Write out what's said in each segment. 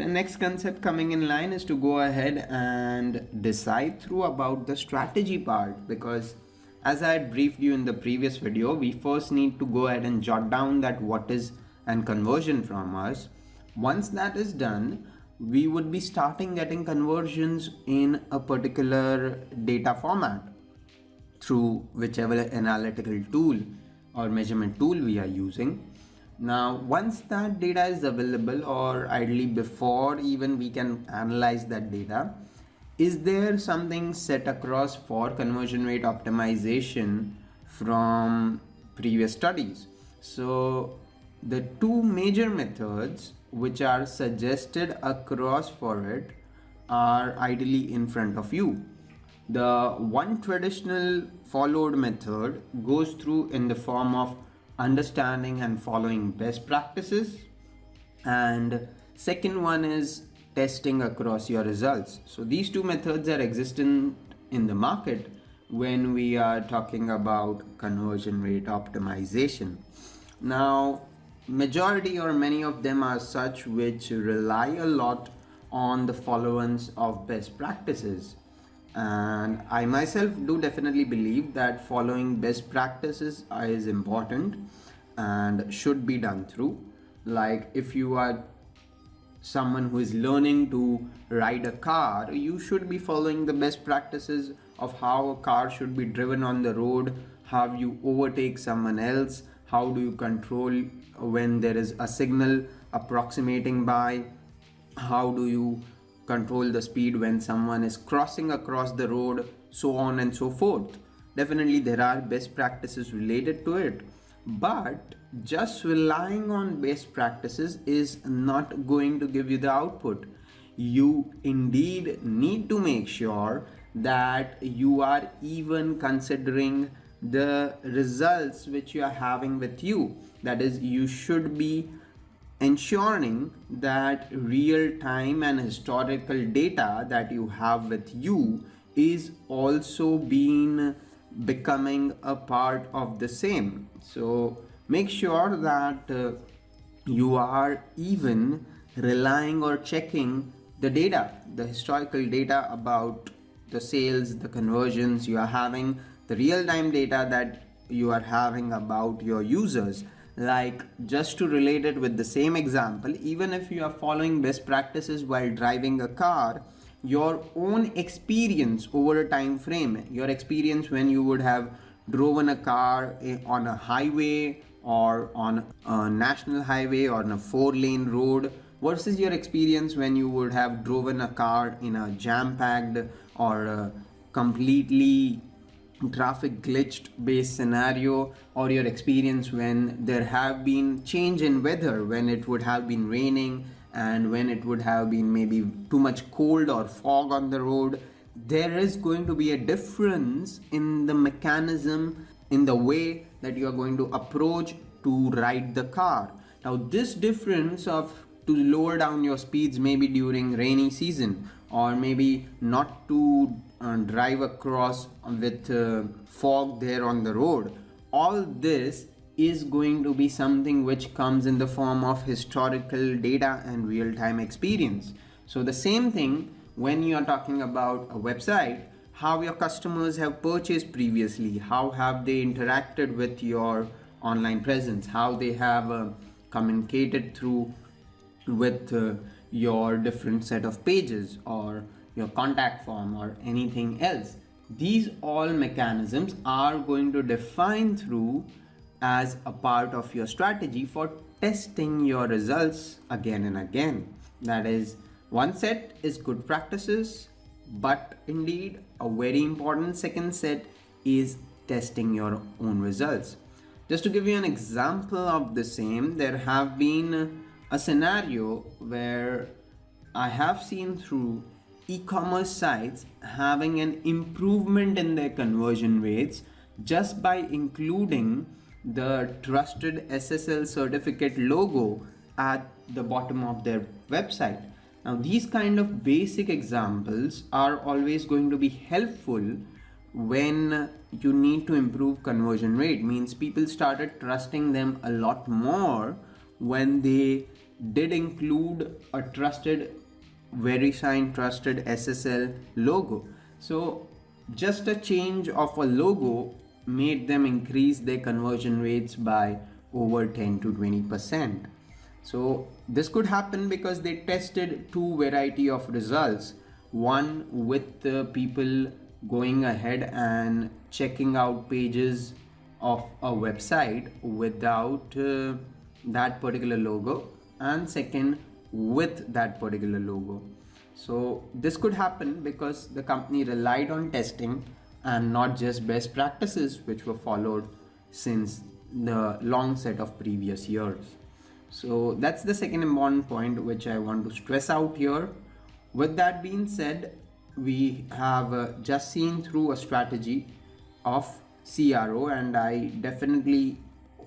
The next concept coming in line is to go ahead and decide through about the strategy part, because as I had briefed you in the previous video, we first need to go ahead and jot down that what is an conversion from us. Once that is done, we would be starting getting conversions in a particular data format through whichever analytical tool or measurement tool we are using. Now, once that data is available, or ideally before even we can analyze that data, is there something set across for conversion rate optimization from previous studies? So the two major methods which are suggested across for it are ideally in front of you. The one traditional followed method goes through in the form of understanding and following best practices, and second one is testing across your results. So these two methods are existent in the market when we are talking about conversion rate optimization. Now, majority or many of them are such which rely a lot on the followance of best practices, and I myself do definitely believe that following best practices is important and should be done through. Like if you are someone who is learning to ride a car, you should be following the best practices of how a car should be driven on the road, how you overtake someone else, how do you control when there is a signal approximating by, how do you control the speed when someone is crossing across the road, so on and so forth. Definitely there are best practices related to it, but just relying on best practices is not going to give you the output. You indeed need to make sure that you are even considering the results which you are having with you. That is, you should be ensuring that real time and historical data that you have with you is also becoming a part of the same. So make sure that you are even relying or checking the data, the historical data about the sales, the conversions you are having, the real-time data that you are having about your users. Like, just to relate it with the same example, even if you are following best practices while driving a car, your own experience over a time frame, your experience when you would have driven a car on a highway or on a national highway or on a 4-lane road versus your experience when you would have driven a car in a jam-packed or a completely traffic glitched based scenario, or your experience when there have been change in weather, when it would have been raining and when it would have been maybe too much cold or fog on the road. There is going to be a difference in the mechanism, in the way that you are going to approach to ride the car. Now this difference of to lower down your speeds maybe during rainy season, or maybe not to drive across with fog there on the road, all this is going to be something which comes in the form of historical data and real-time experience. So the same thing when you are talking about a website, how your customers have purchased previously, how have they interacted with your online presence, how they have communicated through with your different set of pages or your contact form or anything else. These all mechanisms are going to define through as a part of your strategy for testing your results again and again. That is, one set is good practices, but indeed a very important second set is testing your own results. Just to give you an example of the same, there have been a scenario where I have seen through e-commerce sites having an improvement in their conversion rates just by including the trusted SSL certificate logo at the bottom of their website. Now these kind of basic examples are always going to be helpful when you need to improve conversion rate. Means people started trusting them a lot more when they did include a trusted, very signed trusted SSL logo. So just a change of a logo made them increase their conversion rates by over 10 to 20%. So this could happen because they tested two variety of results. One with the people going ahead and checking out pages of a website without that particular logo, and second with that particular logo. So this could happen because the company relied on testing and not just best practices which were followed since the long set of previous years. So that's the second important point which I want to stress out here. With that being said, we have just seen through a strategy of CRO, and I definitely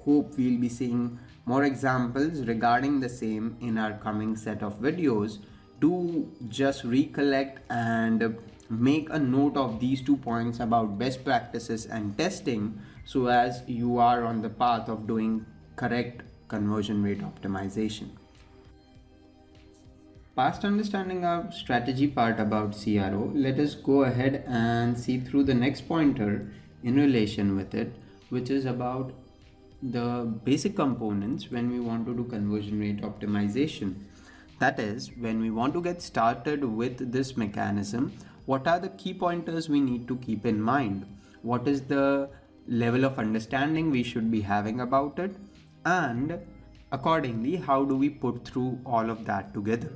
hope we'll be seeing more examples regarding the same in our coming set of videos. Do just recollect and make a note of these 2 points about best practices and testing, so as you are on the path of doing correct conversion rate optimization. Past understanding our strategy part about CRO, let us go ahead and see through the next pointer in relation with it, which is about the basic components when we want to do conversion rate optimization. That is, when we want to get started with this mechanism, what are the key pointers we need to keep in mind? What is the level of understanding we should be having about it? And accordingly, how do we put through all of that together?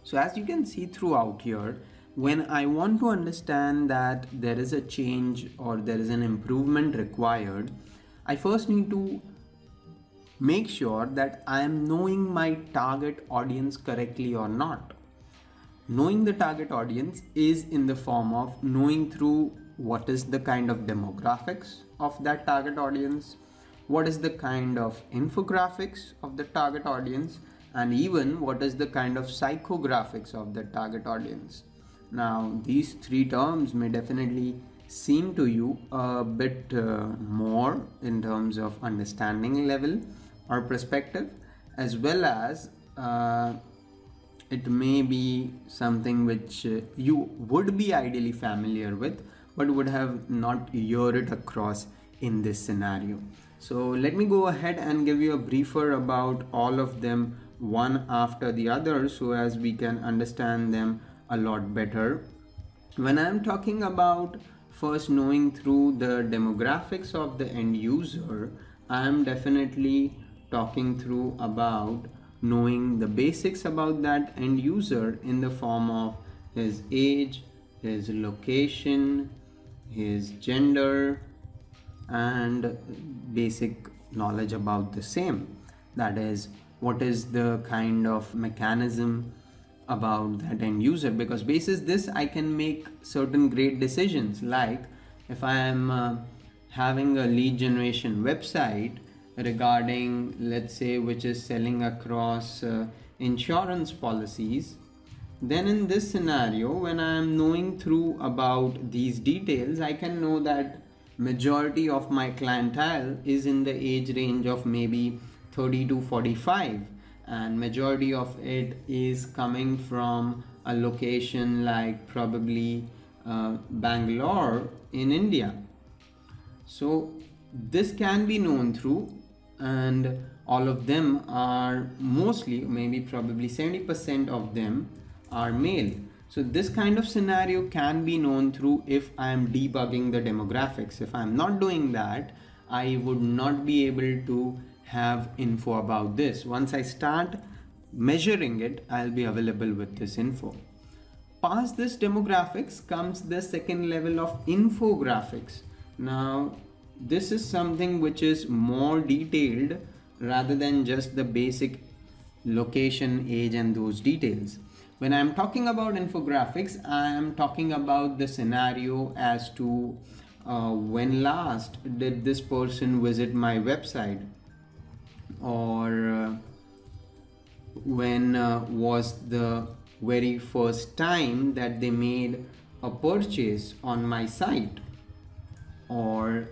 So as you can see throughout here, when I want to understand that there is a change or there is an improvement required, I first need to make sure that I am knowing my target audience correctly or not. Knowing the target audience is in the form of knowing through what is the kind of demographics of that target audience, what is the kind of infographics of the target audience, and even what is the kind of psychographics of the target audience. Now, these three terms may definitely seem to you a bit more in terms of understanding level or perspective, as well as it may be something which you would be ideally familiar with but would have not heard it across in this scenario. So let me go ahead and give you a briefer about all of them one after the other, so as we can understand them a lot better. When I'm talking about first knowing through the demographics of the end user, I'm definitely talking through about knowing the basics about that end user in the form of his age, his location, his gender, and basic knowledge about the same. That is, what is the kind of mechanism about that end user, because basis this I can make certain great decisions. Like if I am having a lead generation website regarding, let's say, which is selling across insurance policies, then in this scenario, when I am knowing through about these details, I can know that majority of my clientele is in the age range of maybe 30 to 45, and majority of it is coming from a location like probably Bangalore in India. So this can be known through, and all of them are mostly, maybe probably 70% of them are male. So this kind of scenario can be known through if I am debugging the demographics. If I am not doing that, I would not be able to have info about this. Once I start measuring it, I'll be available with this info. Past this demographics comes the second level of infographics. Now, this is something which is more detailed rather than just the basic location, age, and those details. When I'm talking about infographics, I am talking about the scenario as to when last did this person visit my website, or when was the very first time that they made a purchase on my site, or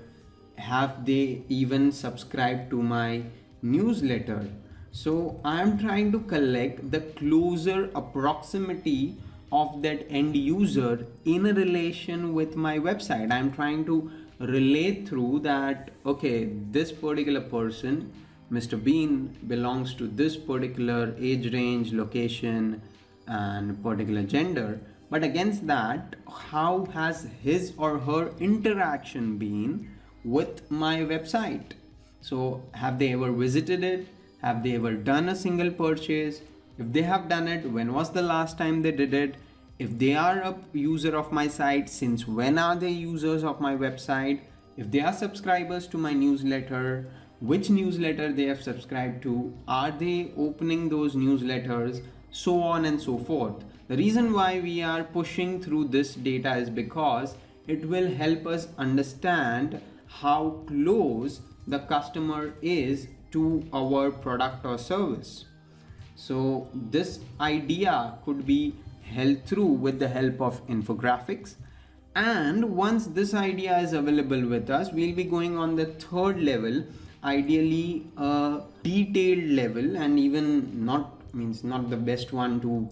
have they even subscribed to my newsletter. So I am trying to collect the closer approximity of that end user in a relation with my website. I'm trying to relate through that, okay, this particular person, Mr. Bean, belongs to this particular age range, location, and particular gender. But against that, how has his or her interaction been with my website? So, have they ever visited it? Have they ever done a single purchase? If they have done it, when was the last time they did it? If they are a user of my site, since when are they users of my website? If they are subscribers to my newsletter, which newsletter they have subscribed to? Are they opening those newsletters? So on and so forth. The reason why we are pushing through this data is because it will help us understand how close the customer is to our product or service. So this idea could be held through with the help of infographics. And once this idea is available with us, we'll be going on the third level, ideally a detailed level, and even not the best one to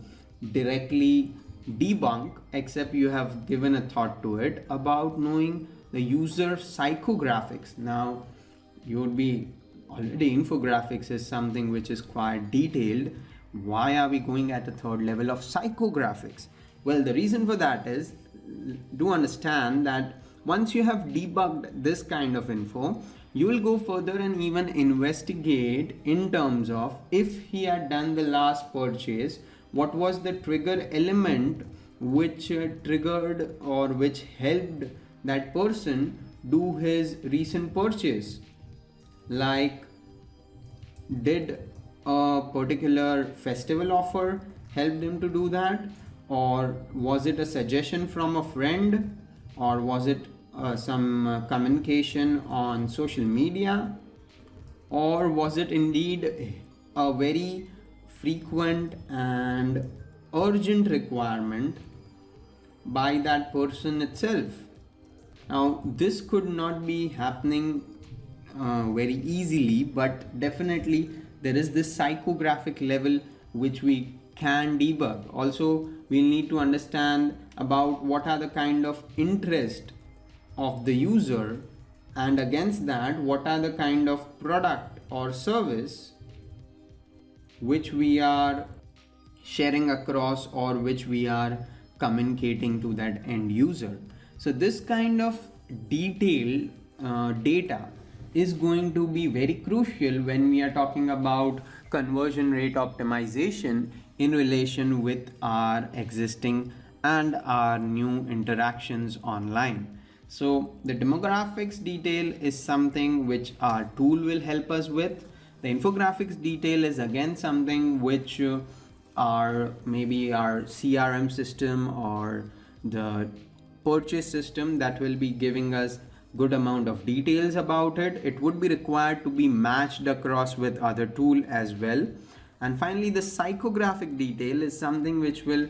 directly debunk, except you have given a thought to it, about knowing the user psychographics. Now you would be already, infographics is something which is quite detailed. Why are we going at the third level of psychographics? Well, the reason for that is, do understand that once you have debugged this kind of info, you will go further and even investigate in terms of, if he had done the last purchase, what was the trigger element which triggered or which helped that person do his recent purchase. Like, did a particular festival offer help him to do that, or was it a suggestion from a friend, or was it some communication on social media, or was it indeed a very frequent and urgent requirement by that person itself? Now this could not be happening very easily, but definitely there is this psychographic level which we can debug. Also, we'll need to understand about what are the kind of interest of the user, and against that, what are the kind of product or service which we are sharing across, or which we are communicating to that end user. So this kind of detailed data is going to be very crucial when we are talking about conversion rate optimization in relation with our existing and our new interactions online. So the demographics detail is something which our tool will help us with. The infographics detail is again something which our CRM system or the purchase system that will be giving us good amount of details about it. It would be required to be matched across with other tool as well. And finally, the psychographic detail is something which will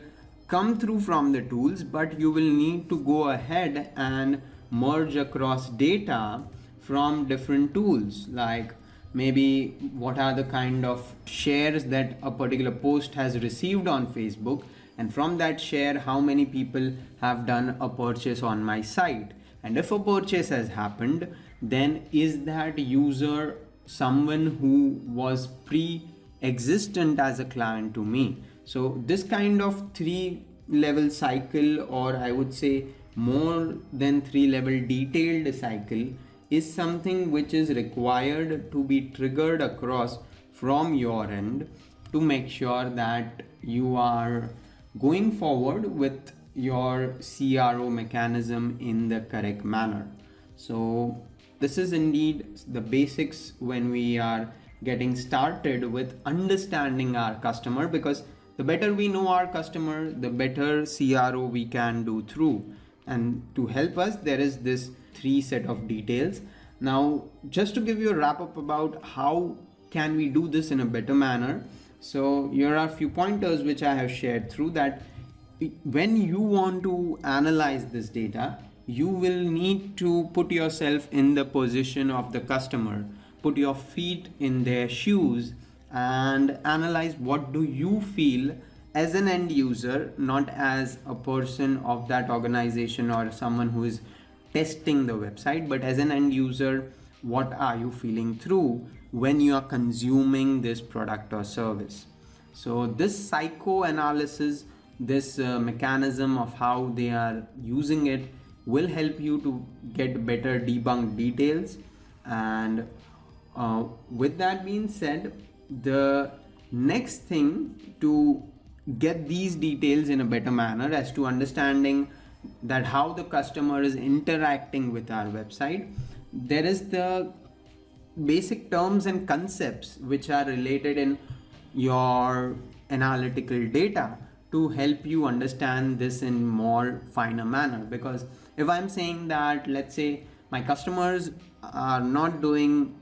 come through from the tools, but you will need to go ahead and merge across data from different tools, like maybe what are the kind of shares that a particular post has received on Facebook, and from that share how many people have done a purchase on my site. And if a purchase has happened, then is that user someone who was pre-existent as a client to me? So this kind of 3-level cycle, or I would say more than 3-level detailed cycle, is something which is required to be triggered across from your end to make sure that you are going forward with your CRO mechanism in the correct manner. So this is indeed the basics when we are getting started with understanding our customer, because the better we know our customer, the better CRO we can do through. And to help us, there is this 3 set of details. Now, just to give you a wrap up about how can we do this in a better manner. So here are a few pointers which I have shared through that. When you want to analyze this data, you will need to put yourself in the position of the customer, put your feet in their shoes, and analyze what do you feel as an end user, not as a person of that organization or someone who is testing the website, but as an end user, what are you feeling through when you are consuming this product or service. So this psychoanalysis, this mechanism of how they are using it will help you to get better debunked details. And with that being said, the next thing to get these details in a better manner as to understanding that how the customer is interacting with our website, there is the basic terms and concepts which are related in your analytical data to help you understand this in more finer manner. Because if I'm saying that, let's say my customers are not doing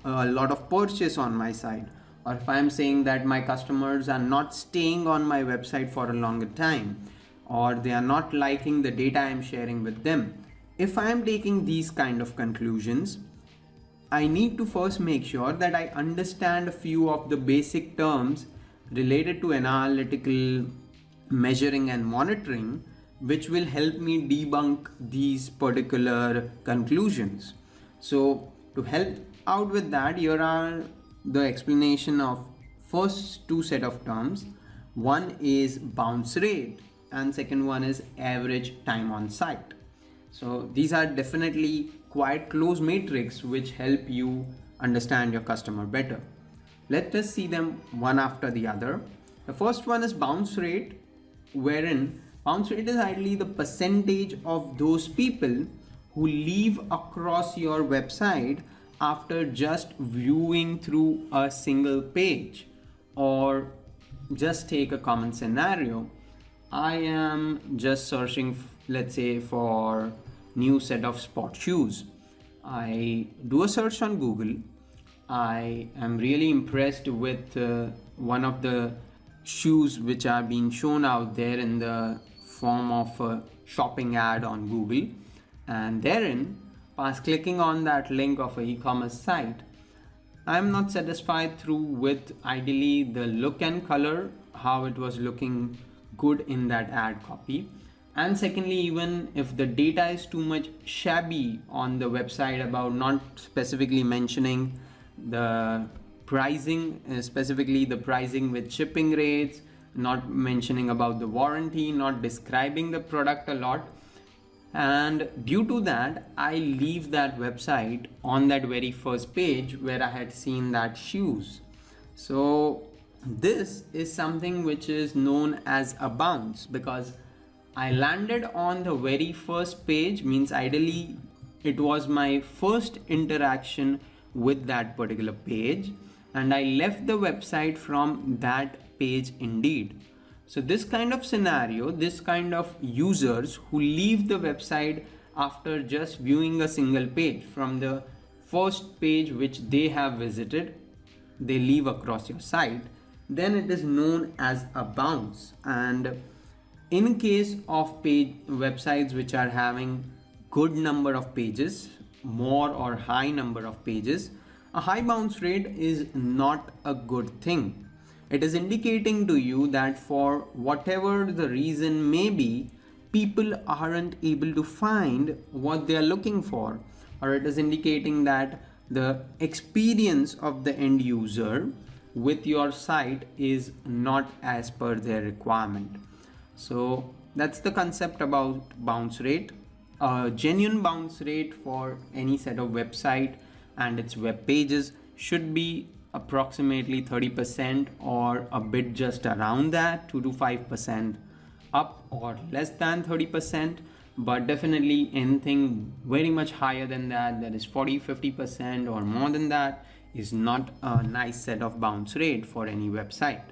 a lot of purchase on my site, or if I'm saying that my customers are not staying on my website for a longer time, or they are not liking the data I'm sharing with them, if I'm taking these kind of conclusions, I need to first make sure that I understand a few of the basic terms related to analytical measuring and monitoring, which will help me debunk these particular conclusions. So to help out with that, here are the explanation of first two set of terms. One is bounce rate and second one is average time on site. So these are definitely quite close metrics which help you understand your customer better. Let us see them one after the other. The first one is bounce rate, wherein bounce rate is ideally the percentage of those people who leave across your website after just viewing through a single page. Or just take a common scenario. I am just searching, let's say, for new set of sport shoes. I do a search on Google. I am really impressed with one of the shoes which are being shown out there in the form of a shopping ad on Google, and therein, past clicking on that link of an e-commerce site, I am not satisfied through with ideally the look and color, how it was looking good in that ad copy. And secondly, even if the data is too much shabby on the website about not specifically mentioning the pricing, specifically the pricing with shipping rates, not mentioning about the warranty, not describing the product a lot, and due to that I leave that website on that very first page where I had seen that shoes. So this is something which is known as a bounce, because I landed on the very first page, means ideally it was my first interaction with that particular page, and I left the website from that page indeed. So this kind of scenario, this kind of users who leave the website after just viewing a single page, from the first page which they have visited, they leave across your site, then it is known as a bounce. And in case of page websites which are having good number of pages, more or high number of pages, a high bounce rate is not a good thing. It is indicating to you that for whatever the reason may be, people aren't able to find what they are looking for, or it is indicating that the experience of the end user with your site is not as per their requirement. So that's the concept about bounce rate. A genuine bounce rate for any set of website and its web pages should be approximately 30% or a bit just around that, 2 to 5% up or less than 30%, but definitely anything very much higher than that, that is 40-50% or more than that, is not a nice set of bounce rate for any website.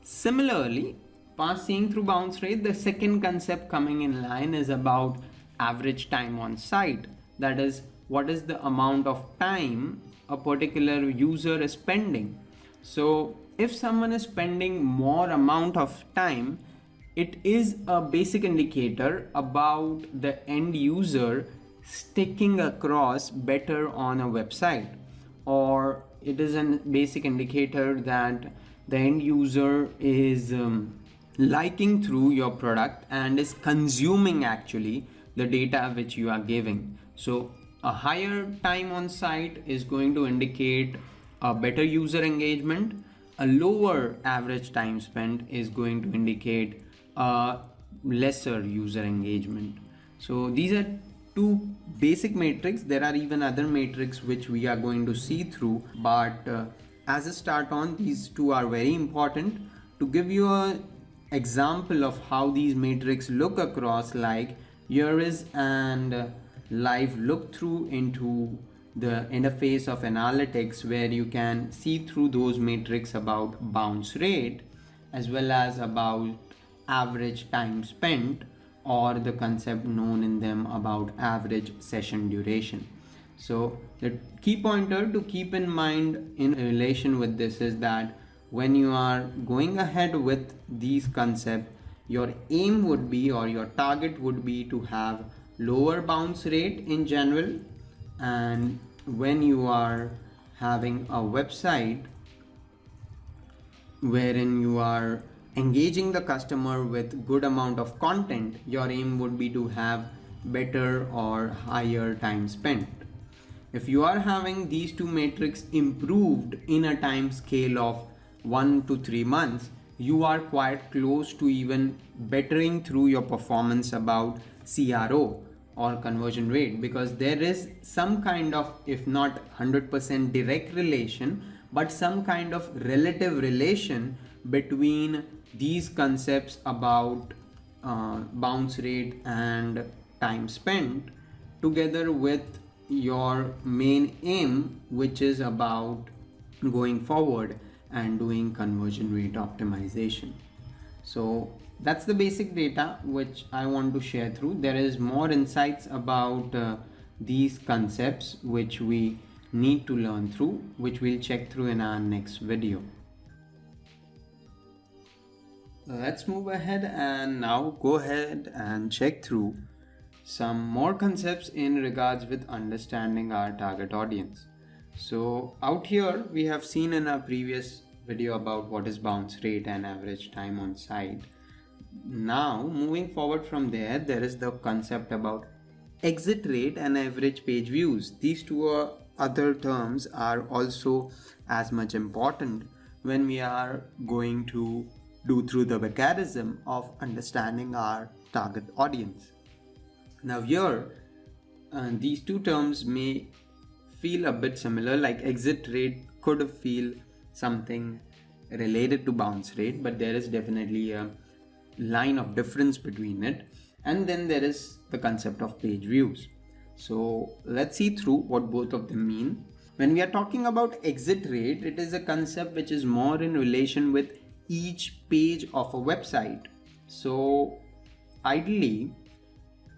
Similarly, past seeing through bounce rate, the second concept coming in line is about average time on site. That is, what is the amount of time a particular user is spending. So if someone is spending more amount of time, it is a basic indicator about the end user sticking across better on a website, or it is a basic indicator that the end user is liking through your product and is consuming actually the data which you are giving. So a higher time on site is going to indicate a better user engagement. A lower average time spent is going to indicate a lesser user engagement. So these are two basic metrics. There are even other metrics which we are going to see through, but as a start on, these two are very important. To give you a example of how these metrics look across, like here is an live look through into the interface of analytics, where you can see through those metrics about bounce rate as well as about average time spent, or the concept known in them about average session duration. So the key pointer to keep in mind in relation with this is that when you are going ahead with these concepts, your aim would be, or your target would be, to have lower bounce rate in general. And when you are having a website wherein you are engaging the customer with good amount of content, your aim would be to have better or higher time spent. If you are having these two metrics improved in a time scale of 1 to 3 months, you are quite close to even bettering through your performance about CRO or conversion rate, because there is some kind of, if not 100% direct relation, but some kind of relative relation between these concepts about bounce rate and time spent, together with your main aim, which is about going forward and doing conversion rate optimization. So that's the basic data which I want to share through. There is more insights about these concepts which we need to learn through, which we'll check through in our next video. Let's move ahead and now go ahead and check through some more concepts in regards with understanding our target audience. So out here we have seen in our previous video about what is bounce rate and average time on site. Now moving forward from there, there is the concept about exit rate and average page views. These two other terms are also as much important when we are going to do through the mechanism of understanding our target audience. Now here, these two terms may feel a bit similar, like exit rate could feel something related to bounce rate, but there is definitely a line of difference between it. And then there is the concept of page views. So let's see through what both of them mean. When we are talking about exit rate, it is a concept which is more in relation with each page of a website. So ideally,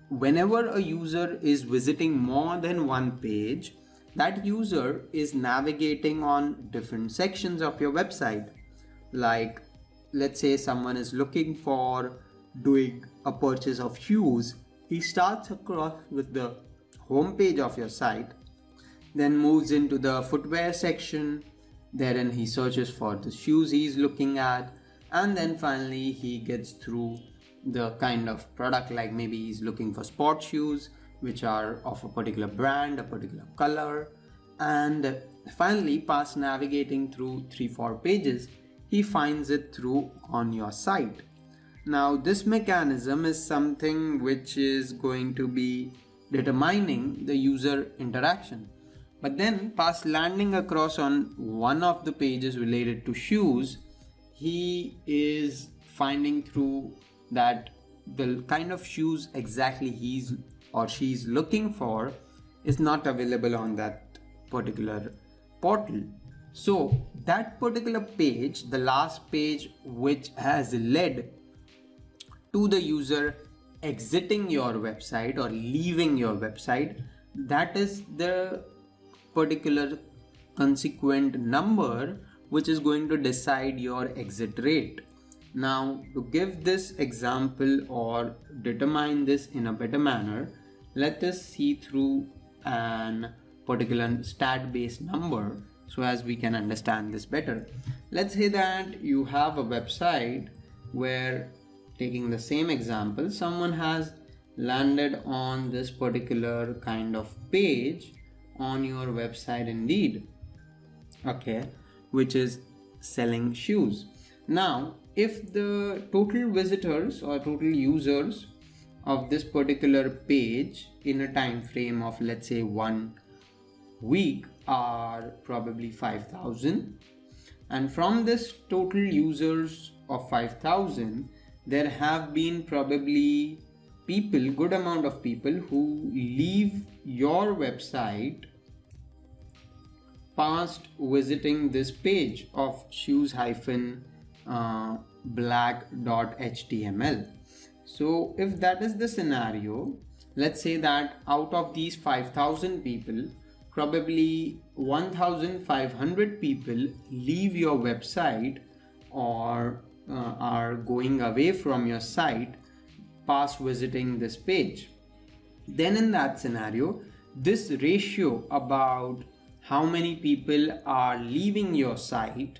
whenever a user is visiting more than one page, that user is navigating on different sections of your website. Like, let's say someone is looking for doing a purchase of shoes. He starts across with the home page of your site, then moves into the footwear section. Therein he searches for the shoes he's looking at, and then finally he gets through the kind of product, like maybe he's looking for sport shoes which are of a particular brand, a particular color, and finally, past navigating through 3-4 pages, he finds it through on your site. Now this mechanism is something which is going to be determining the user interaction. But then past landing across on one of the pages related to shoes, he is finding through that the kind of shoes exactly he's or she's looking for is not available on that particular portal. So that particular page, the last page which has led to the user exiting your website or leaving your website, that is the particular consequent number which is going to decide your exit rate. Now, to give this example or determine this in a better manner, let us see through an particular stat based number so as we can understand this better. Let's say that you have a website where, taking the same example, someone has landed on this particular kind of page on your website Indeed, okay, which is selling shoes. Now if the total visitors or total users of this particular page in a time frame of, let's say, 1 week are probably 5,000, and from this total users of 5,000 there have been probably people, good amount of people, who leave your website past visiting this page of shoes-black.html. So if that is the scenario, let's say that out of these 5,000 people, probably 1,500 people leave your website or are going away from your site past visiting this page. Then in that scenario, this ratio about how many people are leaving your site,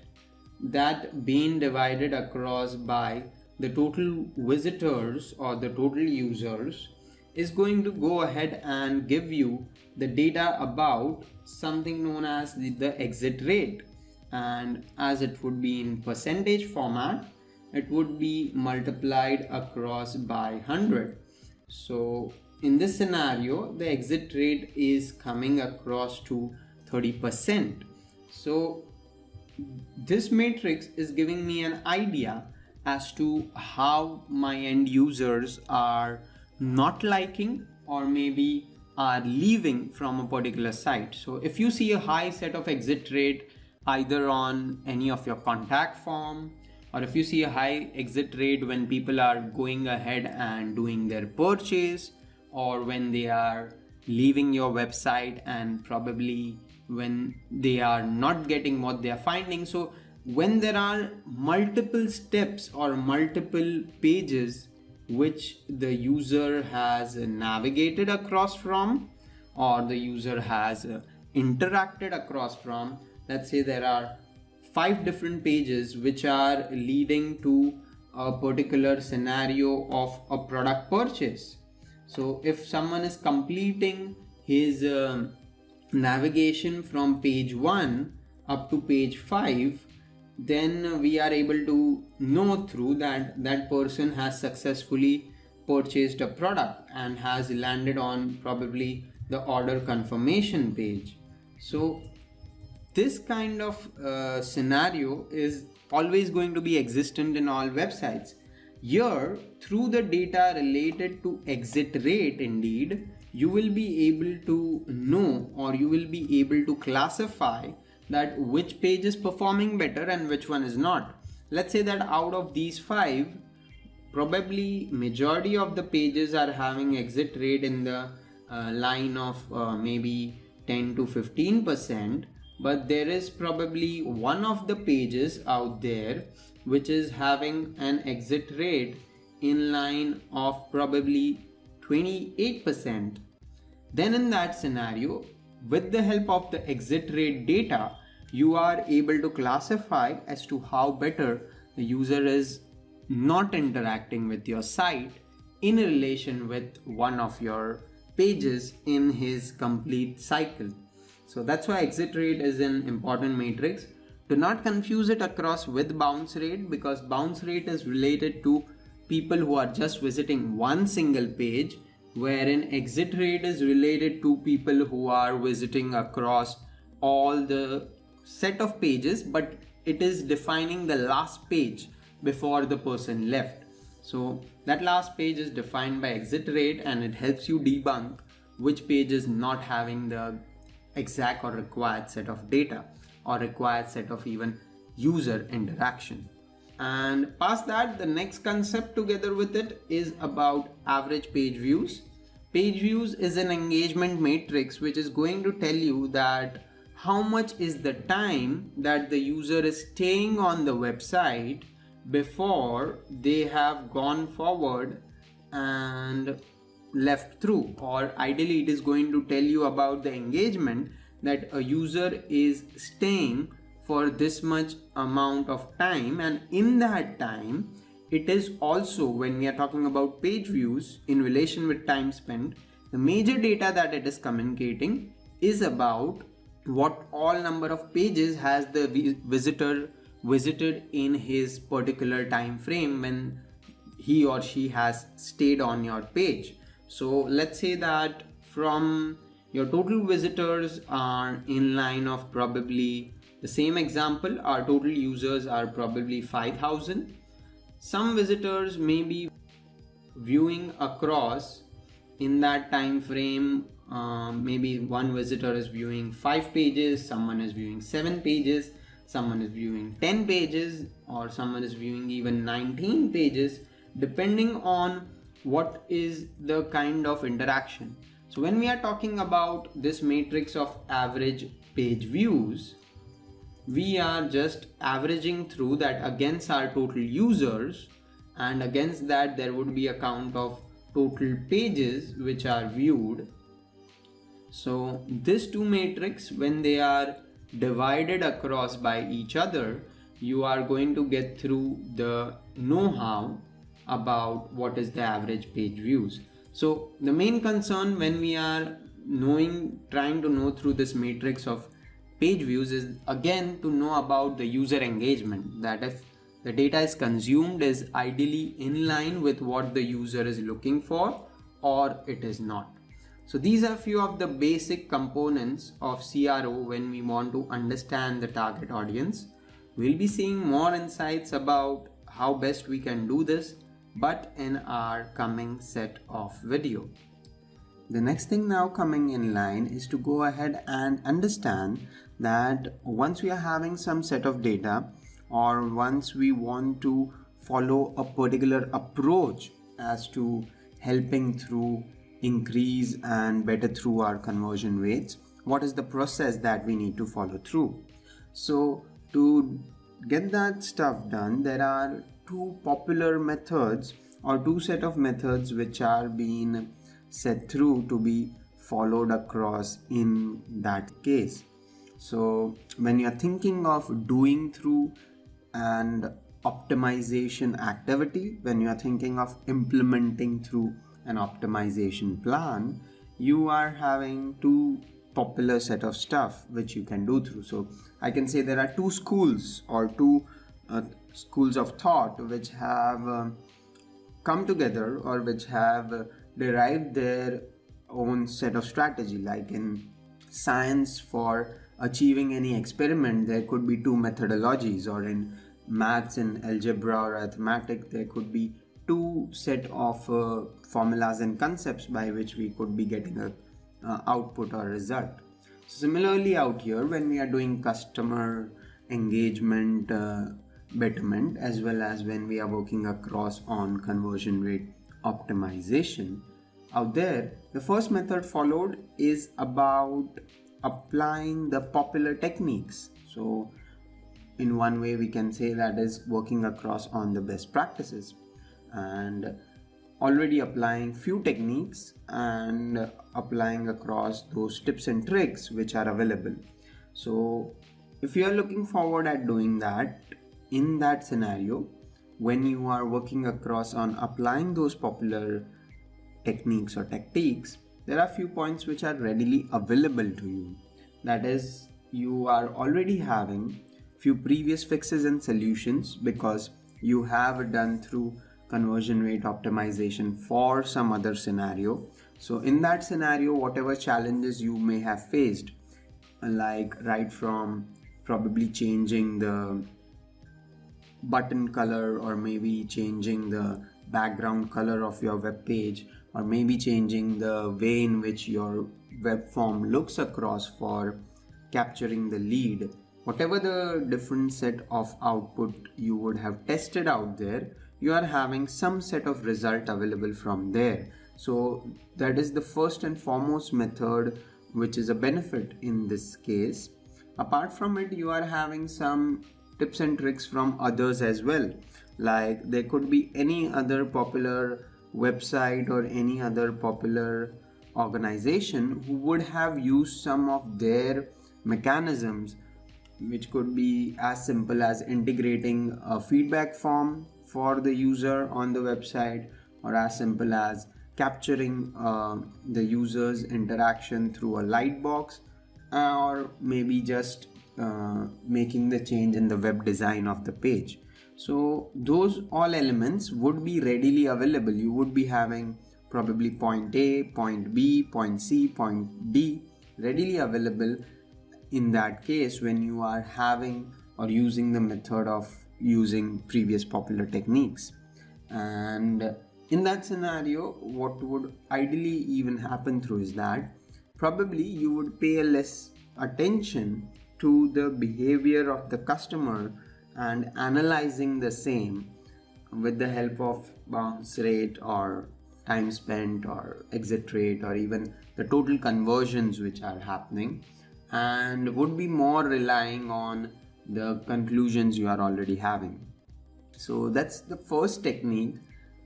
that being divided across by the total visitors or the total users, is going to go ahead and give you the data about something known as the exit rate. And as it would be in percentage format, it would be multiplied across by 100. So in this scenario, the exit rate is coming across to 30%. So this matrix is giving me an idea as to how my end users are not liking or maybe are leaving from a particular site. So if you see a high set of exit rate either on any of your contact form, or if you see a high exit rate when people are going ahead and doing their purchase, or when they are leaving your website and probably when they are not getting what they are finding. So when there are multiple steps or multiple pages which the user has navigated across from, or the user has interacted across from, let's say there are 5 different pages which are leading to a particular scenario of a product purchase. So if someone is completing his navigation from page 1 up to page 5, then we are able to know through that that person has successfully purchased a product and has landed on probably the order confirmation page. So this kind of scenario is always going to be existent in all websites. Here, through the data related to exit rate Indeed, you will be able to know, or you will be able to classify that which page is performing better and which one is not. Let's say that out of these 5, probably majority of the pages are having exit rate in the line of maybe 10 to 15%, but there is probably one of the pages out there which is having an exit rate in line of probably 28%. Then in that scenario, with the help of the exit rate data, you are able to classify as to how better the user is not interacting with your site in relation with one of your pages in his complete cycle. So that's why exit rate is an important matrix. Do not confuse it across with bounce rate, because bounce rate is related to people who are just visiting one single page, wherein exit rate is related to people who are visiting across all the set of pages, but it is defining the last page before the person left. So that last page is defined by exit rate, and it helps you debunk which page is not having the exact or required set of data or required set of even user interaction. And past that, the next concept together with it is about average page views. Page views is an engagement matrix which is going to tell you that how much is the time that the user is staying on the website before they have gone forward and left through, or ideally it is going to tell you about the engagement that a user is staying for this much amount of time, and in that time it is also, when we are talking about page views in relation with time spent, the major data that it is communicating is about what all number of pages has the visitor visited in his particular time frame when he or she has stayed on your page. So let's say that from your total visitors are in line of, probably the same example, our total users are probably 5,000. Some visitors may be viewing across in that time frame. Maybe one visitor is viewing 5 pages, someone is viewing 7 pages, someone is viewing 10 pages, or someone is viewing even 19 pages, depending on what is the kind of interaction. So when we are talking about this matrix of average page views, we are just averaging through that against our total users, and against that there would be a count of total pages which are viewed. So these two matrix, when they are divided across by each other, you are going to get through the know-how about what is the average page views. So the main concern when we are trying to know through this matrix of page views is again to know about the user engagement, that if the data is consumed is ideally in line with what the user is looking for or it is not. So these are few of the basic components of CRO when we want to understand the target audience. We'll be seeing more insights about how best we can do this, but in our coming set of video. The next thing now coming in line is to go ahead and understand that once we are having some set of data, or once we want to follow a particular approach as to helping through increase and better through our conversion rates, what is the process that we need to follow through. So to get that stuff done, there are two popular methods or two set of methods which are being set through to be followed across in that case. So when you are thinking of doing through and optimization activity, when you are thinking of implementing through an optimization plan, you are having two popular set of stuff which you can do through. So I can say there are two schools or two schools of thought which have come together or which have derived their own set of strategy. Like in science, for achieving any experiment there could be two methodologies, or in maths and algebra or arithmetic there could be two set of formulas and concepts by which we could be getting a output or result. Similarly out here, when we are doing customer engagement betterment, as well as when we are working across on conversion rate optimization, out there the first method followed is about applying the popular techniques. So in one way we can say that is working across on the best practices and already applying few techniques and applying across those tips and tricks which are available. So if you are looking forward at doing that, in that scenario, when you are working across on applying those popular techniques or tactics, there are few points which are readily available to you. That is, you are already having few previous fixes and solutions because you have done through conversion rate optimization for some other scenario. So in that scenario, whatever challenges you may have faced, like right from probably changing the button color, or maybe changing the background color of your web page, or maybe changing the way in which your web form looks across for capturing the lead, whatever the different set of output you would have tested out there, you are having some set of result available from there. So that is the first and foremost method which is a benefit in this case. Apart from it, you are having some tips and tricks from others as well. Like there could be any other popular website or any other popular organization who would have used some of their mechanisms, which could be as simple as integrating a feedback form for the user on the website, or as simple as capturing the user's interaction through a light box, or maybe just making the change in the web design of the page. So those all elements would be readily available. You would be having probably point A, point B, point C, point D readily available in that case when you are having or using the method of using previous popular techniques. And in that scenario, what would ideally even happen through is that probably you would pay a less attention to the behavior of the customer and analyzing the same with the help of bounce rate or time spent or exit rate or even the total conversions which are happening, and would be more relying on the conclusions you are already having. So that's the first technique.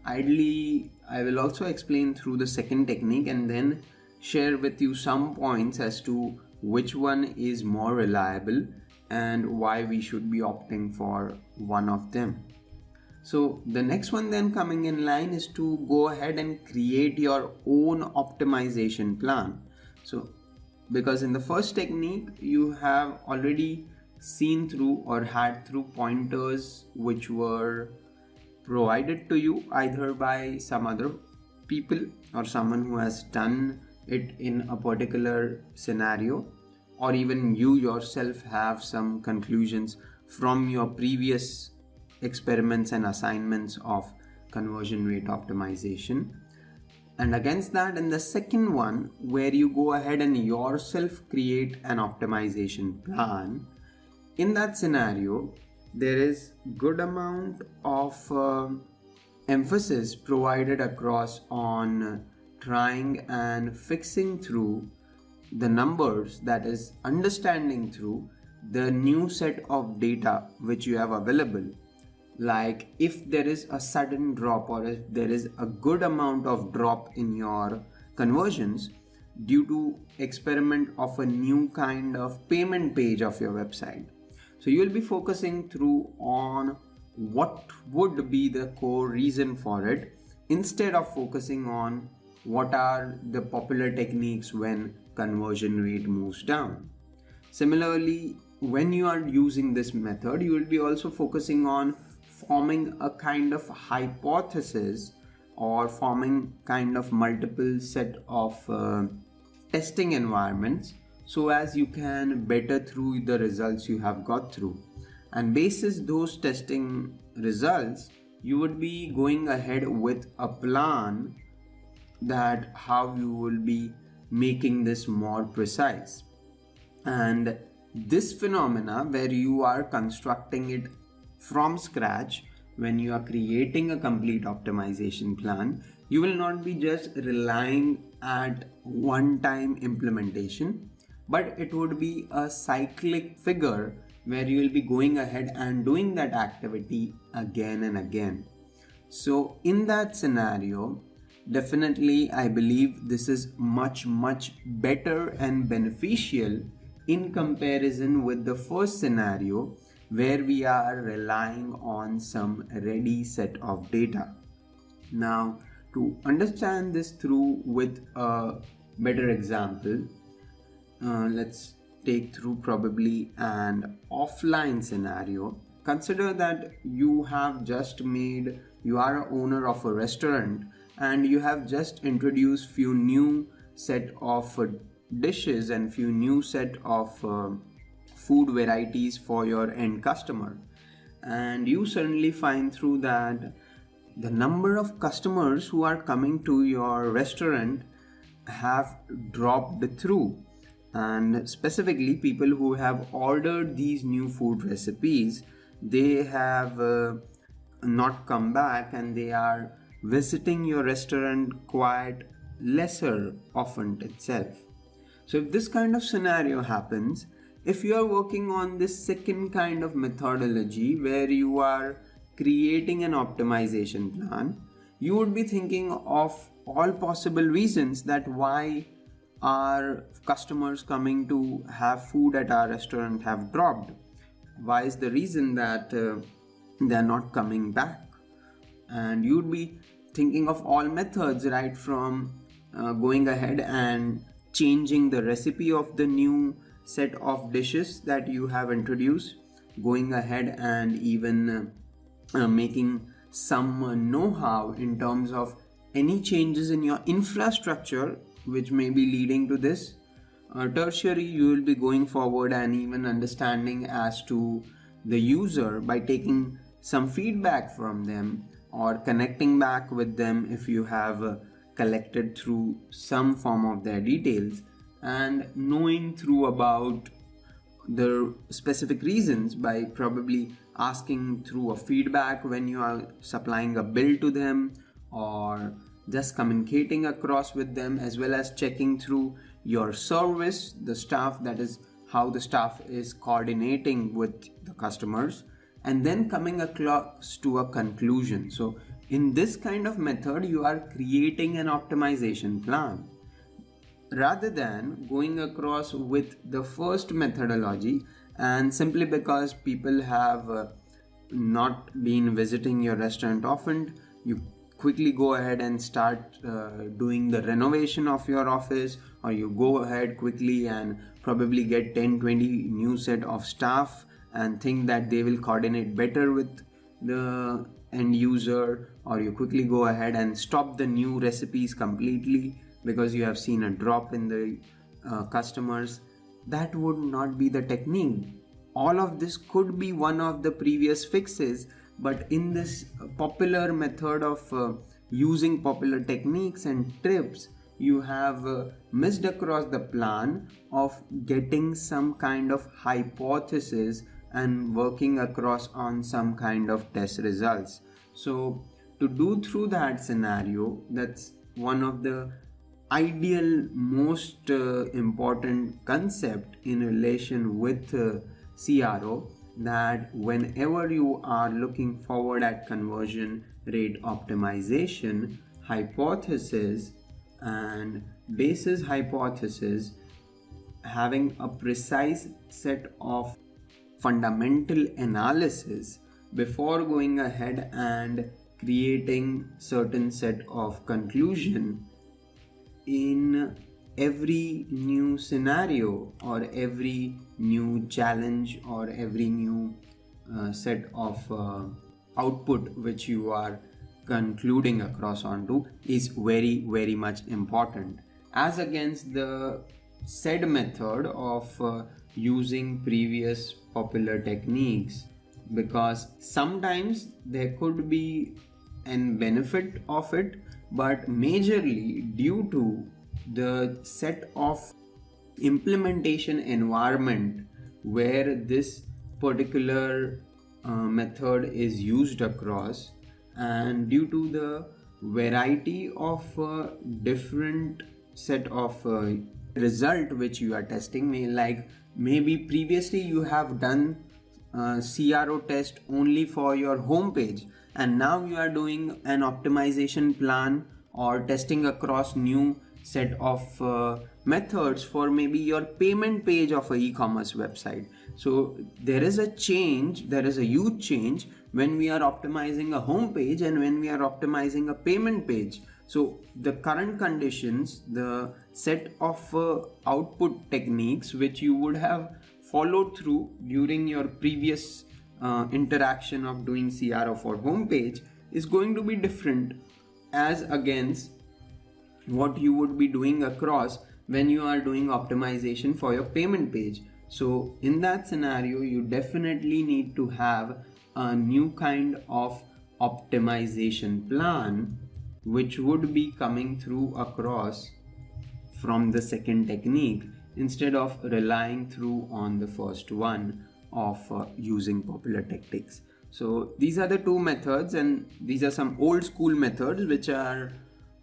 Ideally, I will also explain through the second technique and then share with you some points as to which one is more reliable and why we should be opting for one of them. So the next one then coming in line is to go ahead and create your own optimization plan. So because in the first technique you have already seen through or had through pointers which were provided to you either by some other people or someone who has done it in a particular scenario, or even you yourself have some conclusions from your previous experiments and assignments of conversion rate optimization. And against that, in the second one, where you go ahead and yourself create an optimization plan, in that scenario there is good amount of emphasis provided across on trying and fixing through the numbers, that is understanding through the new set of data which you have available. Like if there is a sudden drop or if there is a good amount of drop in your conversions due to experiment of a new kind of payment page of your website. So you will be focusing through on what would be the core reason for it instead of focusing on what are the popular techniques when conversion rate moves down. Similarly, when you are using this method, you will be also focusing on forming a kind of hypothesis or forming kind of multiple set of testing environments so as you can better through the results you have got through. And basis those testing results, you would be going ahead with a plan that how you will be making this more precise. And this phenomena where you are constructing it from scratch, when you are creating a complete optimization plan, you will not be just relying at one-time implementation, but it would be a cyclic figure where you will be going ahead and doing that activity again and again. So in that scenario, definitely I believe this is much better and beneficial in comparison with the first scenario where we are relying on some ready set of data. Now, to understand this through with a better example, let's take through probably an offline scenario. Consider that you are an owner of a restaurant and you have just introduced few new set of dishes and few new set of food varieties for your end customer, and you suddenly find through that the number of customers who are coming to your restaurant have dropped through, and specifically people who have ordered these new food recipes, they have not come back and they are visiting your restaurant quite lesser often itself. So if this kind of scenario happens, if you are working on this second kind of methodology where you are creating an optimization plan, you would be thinking of all possible reasons that why our customers coming to have food at our restaurant have dropped? Why is the reason that they're not coming back? And you'd be thinking of all methods, right from going ahead and changing the recipe of the new set of dishes that you have introduced, going ahead and even making some know-how in terms of any changes in your infrastructure which may be leading to this. Tertiary, you will be going forward and even understanding as to the user by taking some feedback from them or connecting back with them if you have collected through some form of their details, and knowing through about the specific reasons by probably asking through a feedback when you are supplying a bill to them, or just communicating across with them, as well as checking through your service, the staff, that is how the staff is coordinating with the customers, and then coming across to a conclusion. So in this kind of method, you are creating an optimization plan rather than going across with the first methodology. And simply because people have not been visiting your restaurant often, you quickly go ahead and start doing the renovation of your office, or you go ahead quickly and probably get 10-20 new set of staff and think that they will coordinate better with the end user, or you quickly go ahead and stop the new recipes completely because you have seen a drop in the customers. That would not be the technique. All of this could be one of the previous fixes, but in this popular method of using popular techniques and tips, you have missed across the plan of getting some kind of hypothesis and working across on some kind of test results. So to do through that scenario, that's one of the ideal most important concept in relation with CRO, that whenever you are looking forward at conversion rate optimization, hypothesis and basis hypothesis, having a precise set of fundamental analysis before going ahead and creating certain set of conclusion in every new scenario or every new challenge or every new set of output which you are concluding across onto is very much important, as against the said method of using previous popular techniques, because sometimes there could be an benefit of it, but majorly due to the set of implementation environment where this particular method is used across, and due to the variety of different set of result which you are testing, like maybe previously you have done CRO test only for your home page, and now you are doing an optimization plan or testing across new set of methods for maybe your payment page of an e-commerce website. So there is a change, there is a huge change when we are optimizing a home page and when we are optimizing a payment page. So the current conditions, the set of output techniques which you would have followed through during your previous interaction of doing CRO for home page is going to be different as against what you would be doing across when you are doing optimization for your payment page. So in that scenario, you definitely need to have a new kind of optimization plan which would be coming through across from the second technique, instead of relying through on the first one of using popular tactics. So these are the two methods, and these are some old school methods which are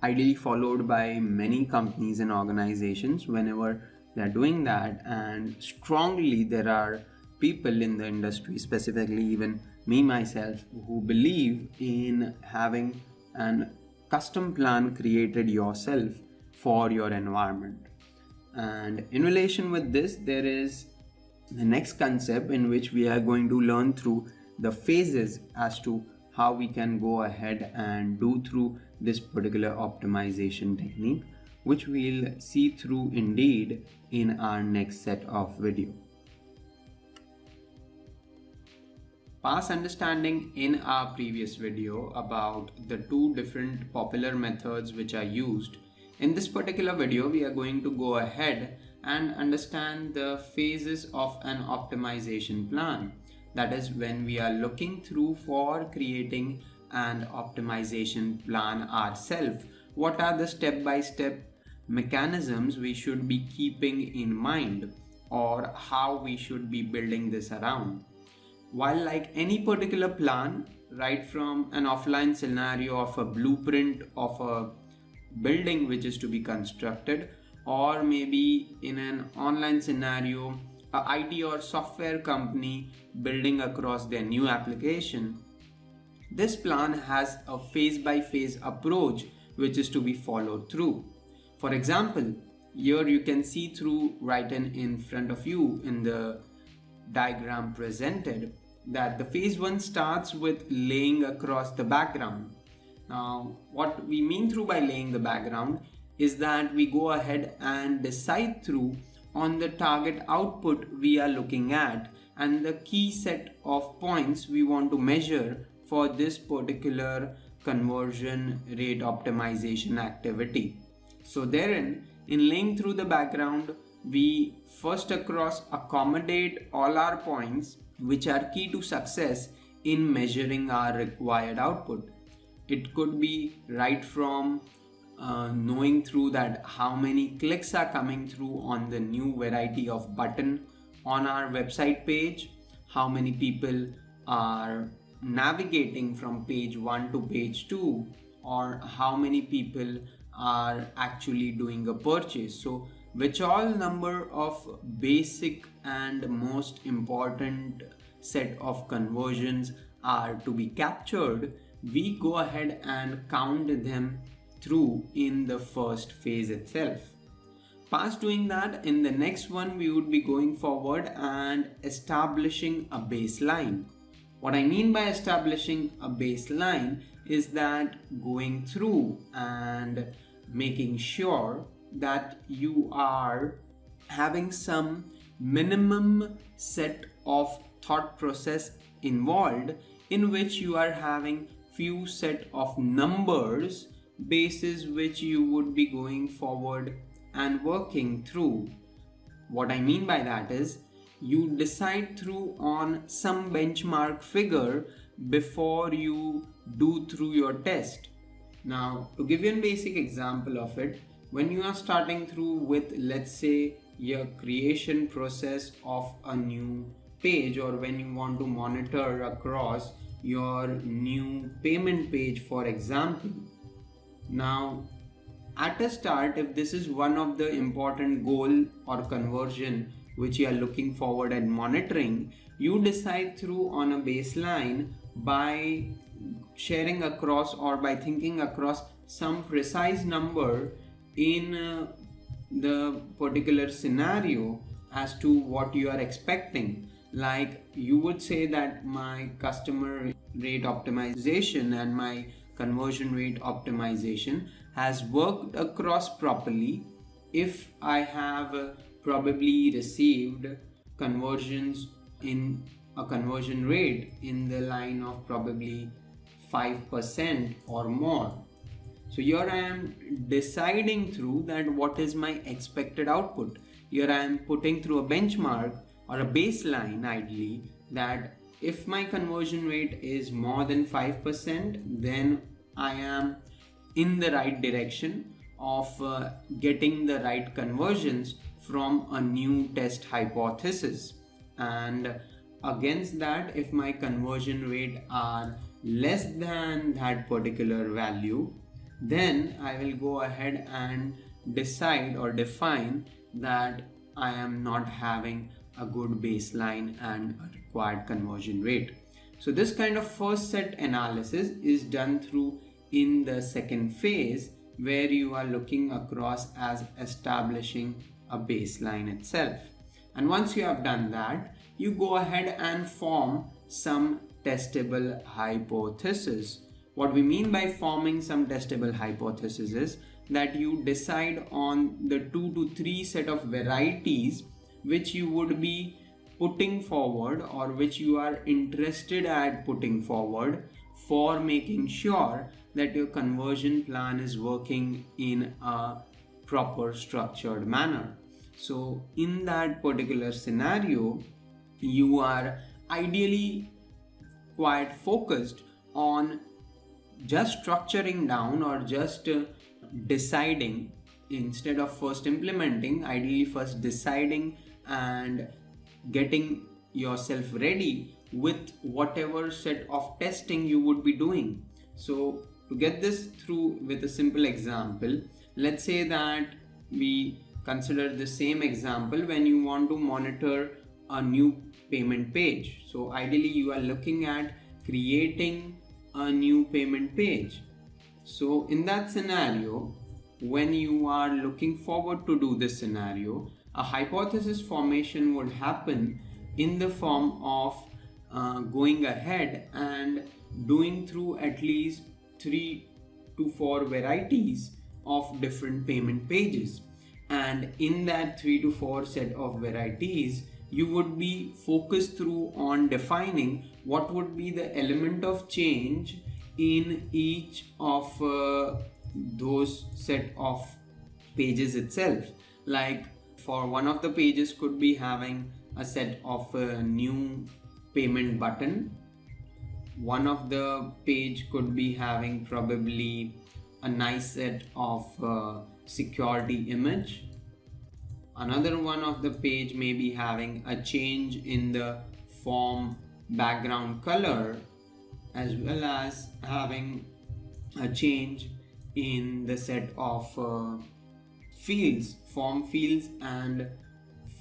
ideally followed by many companies and organizations whenever they are doing that. And strongly there are people in the industry, specifically even me myself, who believe in having an custom plan created yourself for your environment. And in relation with this, there is the next concept in which we are going to learn through the phases as to how we can go ahead and do through this particular optimization technique, which we'll see through indeed in our next set of video. Past understanding in our previous video about the two different popular methods which are used. In this particular video, we are going to go ahead and understand the phases of an optimization plan. That is, when we are looking through for creating an optimization plan ourselves, what are the step-by-step mechanisms we should be keeping in mind, or how we should be building this around. While like any particular plan, right from an offline scenario of a blueprint of a building which is to be constructed, or maybe in an online scenario, a IT or software company building across their new application, this plan has a phase-by-phase approach which is to be followed through. For example, here you can see through right in front of you in the diagram presented that the phase 1 starts with laying across the background. Now, what we mean through by laying the background is that we go ahead and decide through on the target output we are looking at and the key set of points we want to measure for this particular conversion rate optimization activity. So therein, in laying through the background, we first accommodate all our points which are key to success in measuring our required output. It could be right from knowing through that how many clicks are coming through on the new variety of button on our website page, how many people are navigating from page 1 to page 2, or how many people are actually doing a purchase. So which all number of basic and most important set of conversions are to be captured, we go ahead and count them through in the first phase itself. Past doing that, in the next one we would be going forward and establishing a baseline. What I mean by establishing a baseline is that going through and making sure that you are having some minimum set of thought process involved in which you are having few set of numbers basis which you would be going forward and working through. What I mean by that is you decide through on some benchmark figure before you do through your test. Now, to give you a basic example of it, when you are starting through with, let's say, your creation process of a new page, or when you want to monitor across your new payment page, for example. Now, at a start, if this is one of the important goal or conversion which you are looking forward and monitoring, you decide through on a baseline by sharing across or by thinking across some precise number in the particular scenario as to what you are expecting. Like you would say that my customer rate optimization and my conversion rate optimization has worked across properly if I have probably received conversions in a conversion rate in the line of probably 5% or more. So here I am deciding through that what is my expected output. Here I am putting through a benchmark or a baseline ideally that if my conversion rate is more than 5%, then I am in the right direction of getting the right conversions from a new test hypothesis. And against that, if my conversion rate are less than that particular value, then I will go ahead and decide or define that I am not having a good baseline and a required conversion rate. So this kind of first set analysis is done through in the second phase, where you are looking across as establishing a baseline itself. And once you have done that, you go ahead and form some testable hypothesis. What we mean by forming some testable hypothesis is that you decide on the 2 to 3 set of varieties which you would be putting forward, or which you are interested at putting forward, for making sure that your conversion plan is working in a proper structured manner. So in that particular scenario, you are ideally quite focused on just structuring down, or just deciding, instead of first implementing, ideally first deciding and getting yourself ready with whatever set of testing you would be doing. So to get this through with a simple example, let's say that we consider the same example when you want to monitor a new payment page. So ideally you are looking at creating a new payment page. So in that scenario, when you are looking forward to do this scenario, a hypothesis formation would happen in the form of going ahead and doing through at least 3 to 4 varieties of different payment pages. And in that 3 to 4 set of varieties, you would be focused through on defining what would be the element of change in each of those set of pages itself. Like for one of the pages could be having a set of a new payment button. One of the page could be having probably a nice set of security image. Another one of the page may be having a change in the form background color, as well as having a change in the set of fields, form fields and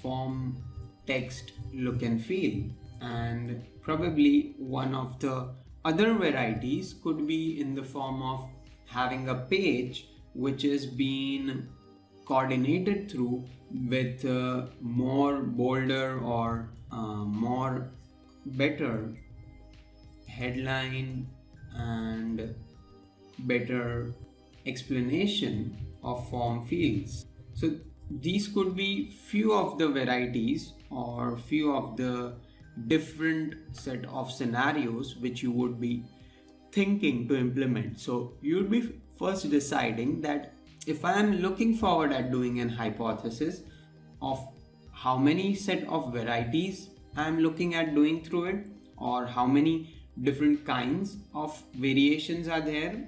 form text look and feel. And probably one of the other varieties could be in the form of having a page which is being coordinated through with more bolder or more better headline and better explanation of form fields. So these could be few of the varieties or few of the different set of scenarios which you would be thinking to implement. So you would be first deciding that if I am looking forward at doing an hypothesis of how many set of varieties I am looking at doing through it, or how many different kinds of variations are there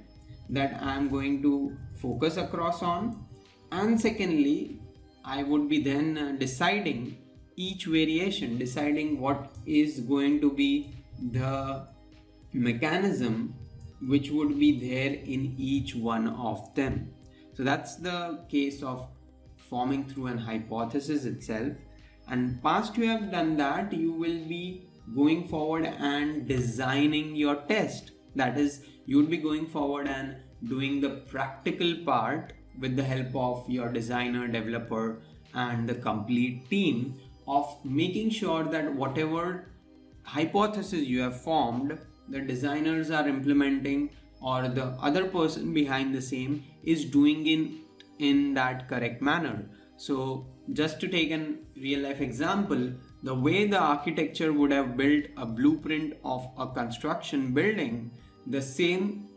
that I am going to focus across on. And secondly, I would be then deciding each variation, deciding what is going to be the mechanism which would be there in each one of them. So that's the case of forming through an hypothesis itself. And past you have done that, you will be going forward and designing your test. That is, you would be going forward and doing the practical part with the help of your designer, developer and the complete team, of making sure that whatever hypothesis you have formed, the designers are implementing, or the other person behind the same is doing in that correct manner. So just to take a real life example, the way the architecture would have built a blueprint of a construction building, the same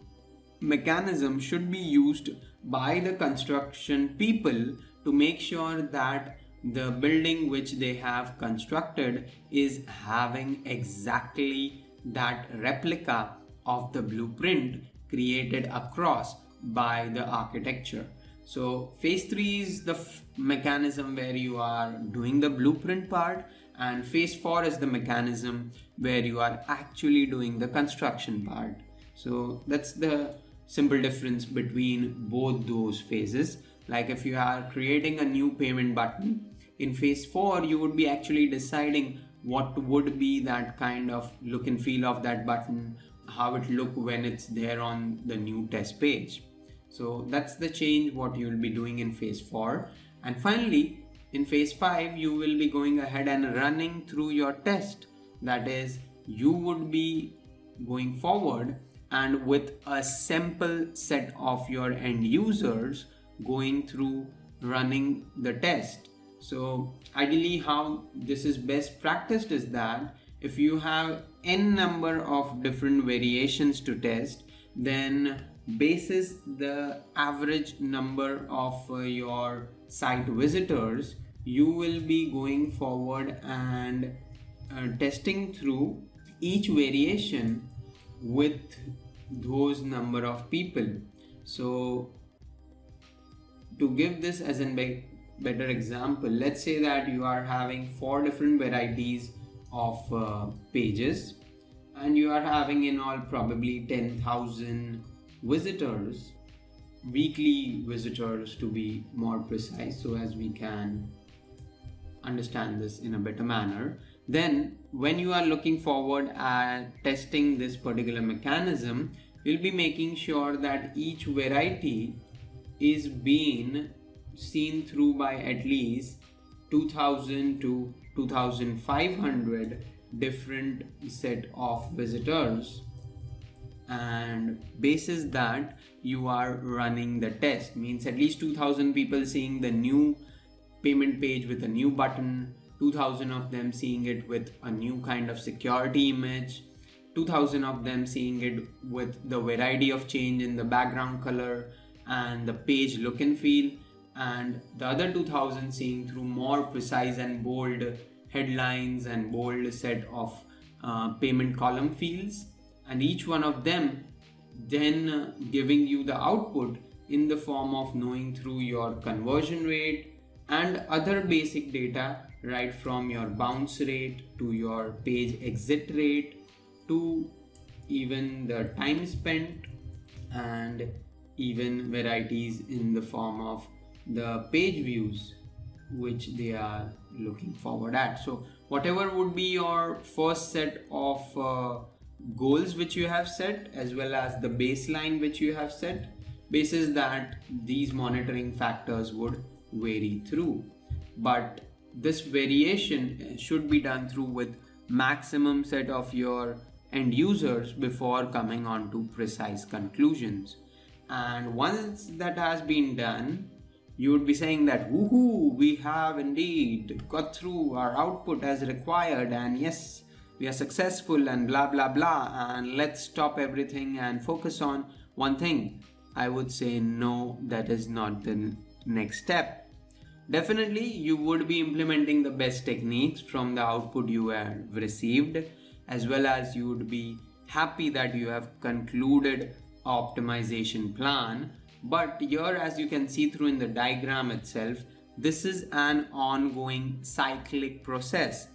mechanism should be used by the construction people to make sure that the building which they have constructed is having exactly that replica of the blueprint created across by the architecture. So phase 3 is the mechanism where you are doing the blueprint part, and phase 4 is the mechanism where you are actually doing the construction part. So that's the simple difference between both those phases. Like if you are creating a new payment button, in phase 4 you would be actually deciding what would be that kind of look and feel of that button, how it look when it's there on the new test page. So that's the change what you will be doing in phase 4. And finally, In phase 5, you will be going ahead and running through your test. That is, you would be going forward and with a simple set of your end users going through running the test. So ideally how this is best practiced is that if you have n number of different variations to test, then basis the average number of your site visitors, you will be going forward and testing through each variation with those number of people. So to give this as a better example, let's say that you are having 4 different varieties of pages and you are having in all probably 10,000 visitors, weekly visitors to be more precise, so as we can understand this in a better manner. Then when you are looking forward at testing this particular mechanism, you'll be making sure that each variety is being seen through by at least 2000 to 2500 different set of visitors, and basis that you are running the test, means at least 2000 people seeing the new payment page with a new button, 2000 of them seeing it with a new kind of security image, 2000 of them seeing it with the variety of change in the background color and the page look and feel, and the other 2000 seeing through more precise and bold headlines and bold set of payment column fields, and each one of them then giving you the output in the form of knowing through your conversion rate and other basic data, right from your bounce rate to your page exit rate to even the time spent and even varieties in the form of the page views which they are looking forward at. So whatever would be your first set of goals which you have set, as well as the baseline which you have set, basis that these monitoring factors would vary through. But this variation should be done through with maximum set of your end users before coming on to precise conclusions. And once that has been done, you would be saying that woohoo, we have indeed got through our output as required, and yes, we are successful and blah blah blah, and let's stop everything and focus on one thing. I would say no, that is not the next step. Definitely you would be implementing the best techniques from the output you have received, as well as you would be happy that you have concluded optimization plan. But here, as you can see through in the diagram itself, this is an ongoing cyclic process.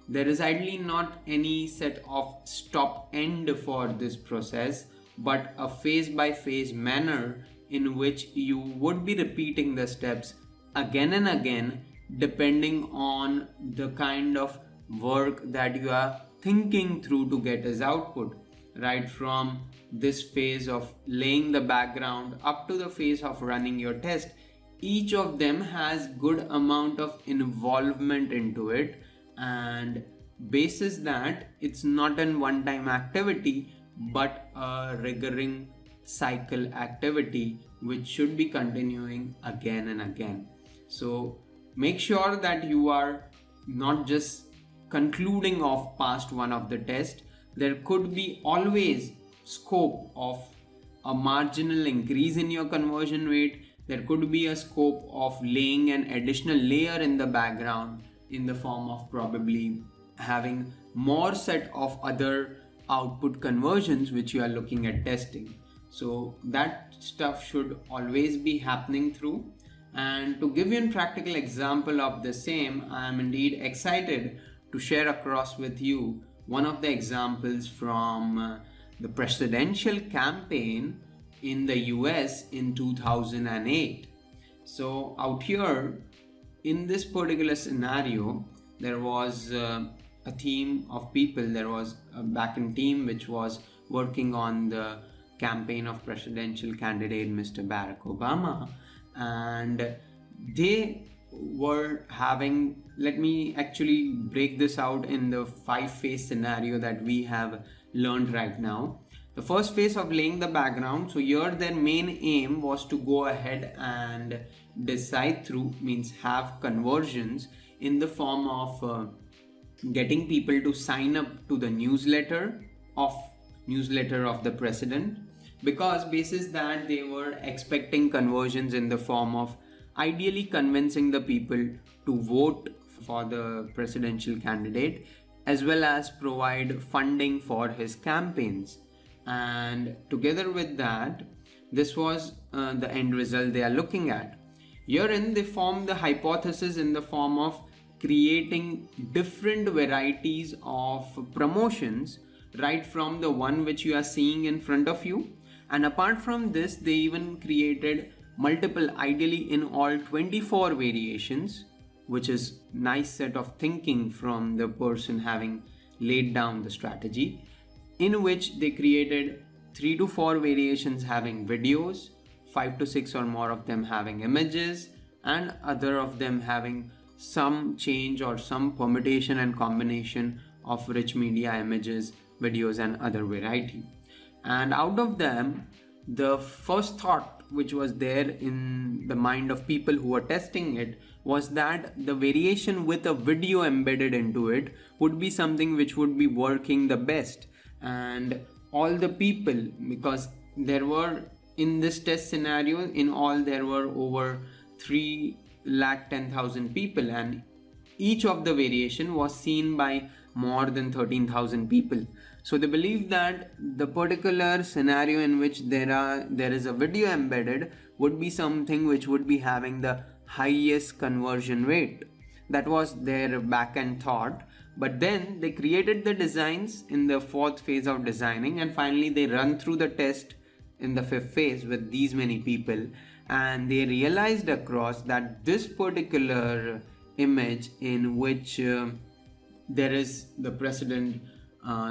There is ideally not any set of stop end for this process, but a phase by phase manner in which you would be repeating the steps again and again, depending on the kind of work that you are thinking through to get as output, right from this phase of laying the background up to the phase of running your test. Each of them has good amount of involvement into it, and basis that it's not an one-time activity but a recurring cycle activity which should be continuing again and again. So make sure that you are not just concluding off past one of the test. There could be always scope of a marginal increase in your conversion rate. There could be a scope of laying an additional layer in the background in the form of probably having more set of other output conversions which you are looking at testing. So that stuff should always be happening through. And to give you a practical example of the same, I am indeed excited to share across with you one of the examples from the presidential campaign in the US in 2008. So out here in this particular scenario, there was a team of people, there was a back-end team which was working on the campaign of presidential candidate Mr. Barack Obama, and they were having, let me actually break this out in the 5-phase scenario that we have learned right now. The first phase of laying the background, so here their main aim was to go ahead and decide through, means have conversions in the form of getting people to sign up to the newsletter of the president, because basis that they were expecting conversions in the form of ideally convincing the people to vote for the presidential candidate, as well as provide funding for his campaigns. And together with that, this was the end result they are looking at. Herein they form the hypothesis in the form of creating different varieties of promotions, right from the one which you are seeing in front of you. And apart from this, they even created multiple, ideally in all 24 variations, which is nice set of thinking from the person having laid down the strategy, in which they created 3 to 4 variations having videos, 5 to 6 or more of them having images, and other of them having some change or some permutation and combination of rich media, images, videos, and other variety. And out of them, the first thought which was there in the mind of people who were testing it was that the variation with a video embedded into it would be something which would be working the best. And all the people, because there were in this test scenario, in all there were over 310,000 people, and each of the variation was seen by more than 13,000 people. So they believe that the particular scenario in which there is a video embedded would be something which would be having the highest conversion rate. That was their back-end thought. But then they created the designs in the 4th phase of designing, and finally they run through the test in the 5th phase with these many people, and they realized across that this particular image in which there is the president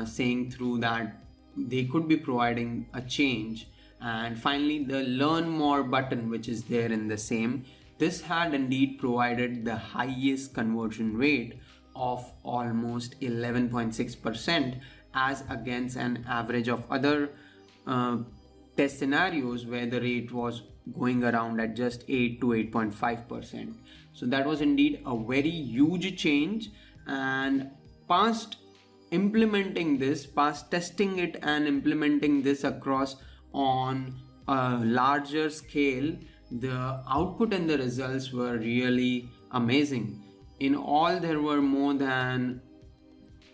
saying through that they could be providing a change, and finally the learn more button which is there in the same, this had indeed provided the highest conversion rate of almost 11.6%, as against an average of other test scenarios where the rate was going around at just 8 to 8.5%. So that was indeed a very huge change, and past testing it and implementing this across on a larger scale, the output and the results were really amazing. In all, there were more than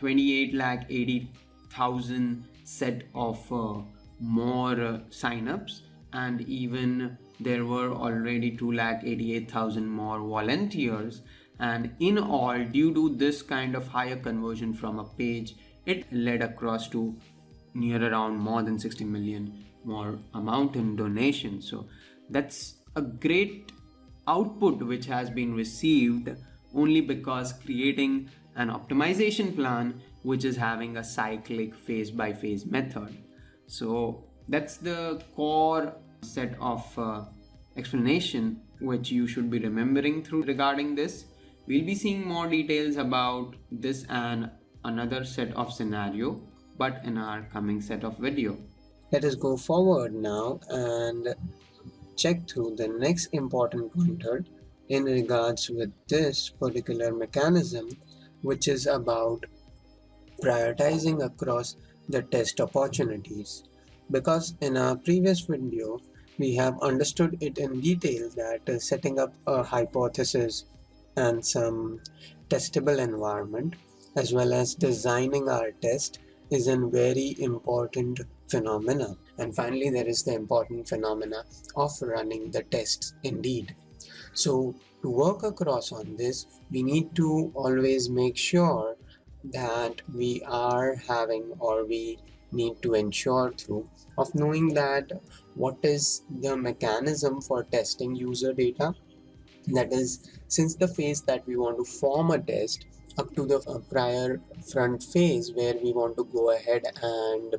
28,80,000 set of more sign-ups, and even there were already 2,88,000 more volunteers. And in all, due to this kind of higher conversion from a page, it led across to near around more than 60 million more amount in donations. So that's a great output which has been received only because creating an optimization plan which is having a cyclic phase by phase method. So that's the core set of explanation which you should be remembering through regarding this. We'll be seeing more details about this and another set of scenario, but in our coming set of video. Let us go forward now and check through the next important pointer in regards with this particular mechanism, which is about prioritizing across the test opportunities. Because in our previous video, we have understood it in detail that setting up a hypothesis and some testable environment, as well as designing our test, is a very important phenomena. And finally, there is the important phenomena of running the tests indeed. So to work across on this, we need to always make sure that we are having, or we need to ensure through of knowing that what is the mechanism for testing user data. That is, since the phase that we want to form a test up to the prior front phase where we want to go ahead and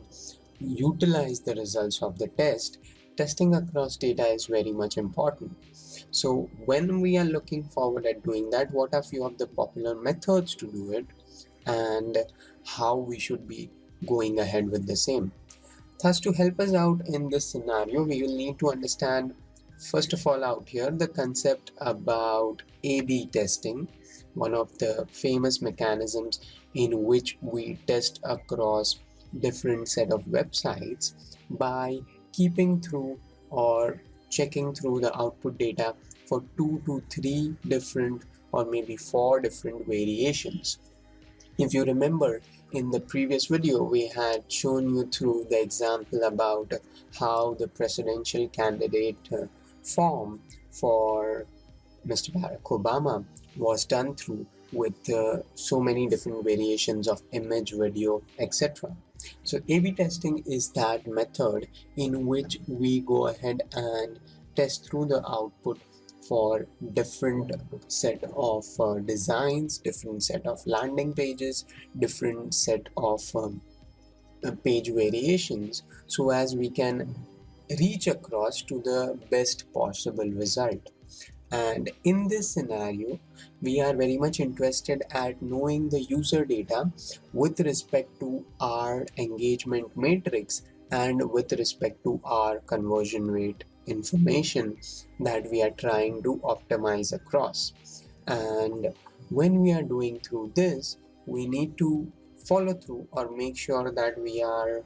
utilize the results of the test, testing across data is very much important. So when we are looking forward at doing that, what are few of the popular methods to do it and how we should be going ahead with the same? Thus, to help us out in this scenario, we will need to understand first of all out here the concept about A/B testing, one of the famous mechanisms in which we test across different set of websites by keeping through or checking through the output data for 2 to 3 different or maybe 4 different variations. If you remember, in the previous video, we had shown you through the example about how the presidential candidate form for Mr. Barack Obama was done through with so many different variations of image, video, etc. So A/B testing is that method in which we go ahead and test through the output for different set of designs, different set of landing pages, different set of page variations, so as we can reach across to the best possible result. And in this scenario, we are very much interested at knowing the user data with respect to our engagement matrix and with respect to our conversion rate information that we are trying to optimize across. And when we are doing through this, we need to follow through or make sure that we are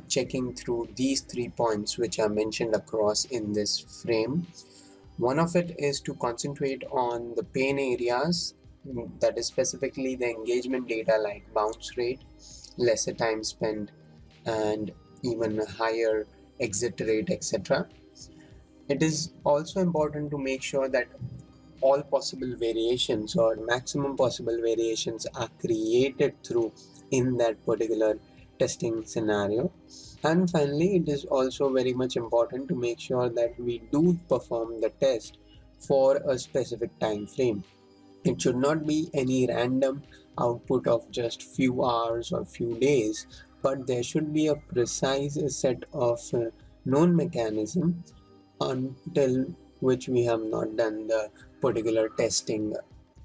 checking through these 3 points which are mentioned across in this frame. One of it is to concentrate on the pain areas, that is specifically the engagement data like bounce rate, lesser time spent, and even higher exit rate, etc. It is also important to make sure that all possible variations or maximum possible variations are created through in that particular testing scenario. And finally, it is also very much important to make sure that we do perform the test for a specific time frame. It should not be any random output of just few hours or few days, but there should be a precise set of known mechanism until which we have not done the particular testing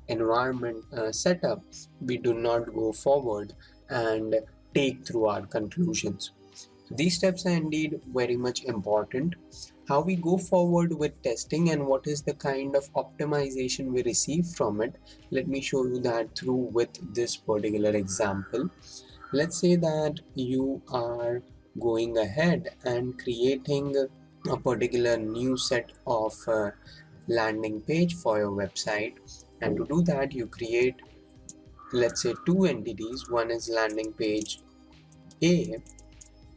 environment setup. We do not go forward and take through our conclusions. These steps are indeed very much important. How we go forward with testing and what is the kind of optimization we receive from it, let me show you that through with this particular example. Let's say that you are going ahead and creating a particular new set of landing page for your website, and to do that you create, let's say, 2 entities. One is landing page A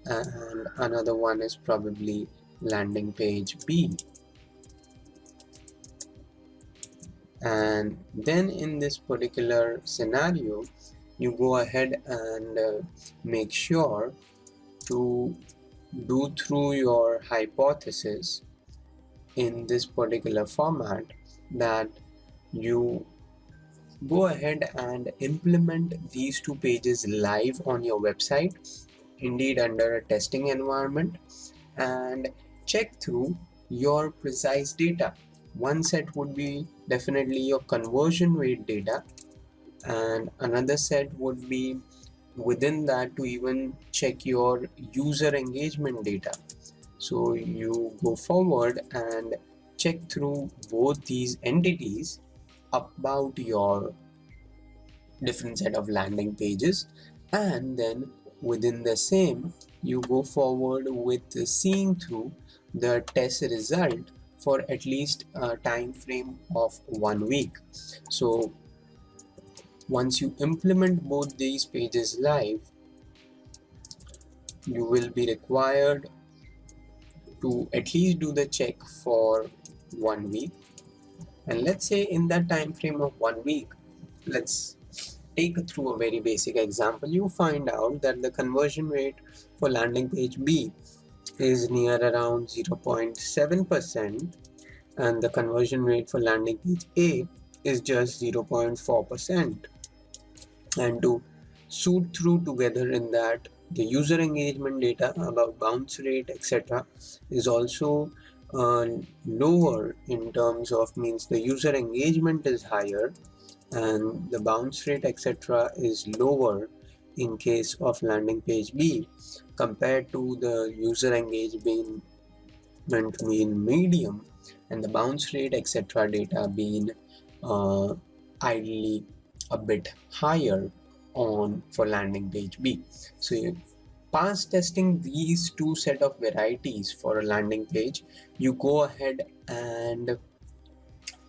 and another one is probably landing page B. And then in this particular scenario, you go ahead and make sure to do through your hypothesis in this particular format, that you go ahead and implement these 2 pages live on your website, indeed under a testing environment, and check through your precise data. One set would be definitely your conversion rate data, and another set would be within that to even check your user engagement data. So you go forward and check through both these entities about your different set of landing pages, and then within the same you go forward with seeing through the test result for at least a time frame of 1 week. So once you implement both these pages live, you will be required to at least do the check for 1 week. And let's say in that time frame of 1 week, let's take through a very basic example. You find out that the conversion rate for landing page B is near around 0.7%, and the conversion rate for landing page A is just 0.4%. And to shoot through together in that The user engagement data about bounce rate, etc., is also uh, lower in terms of, means the user engagement is higher and the bounce rate, etc., is lower in case of landing page B compared to the user engagement being medium and the bounce rate, etc., data being uh, ideally a bit higher on for landing page B. So you pass testing these two set of varieties for a landing page, you go ahead and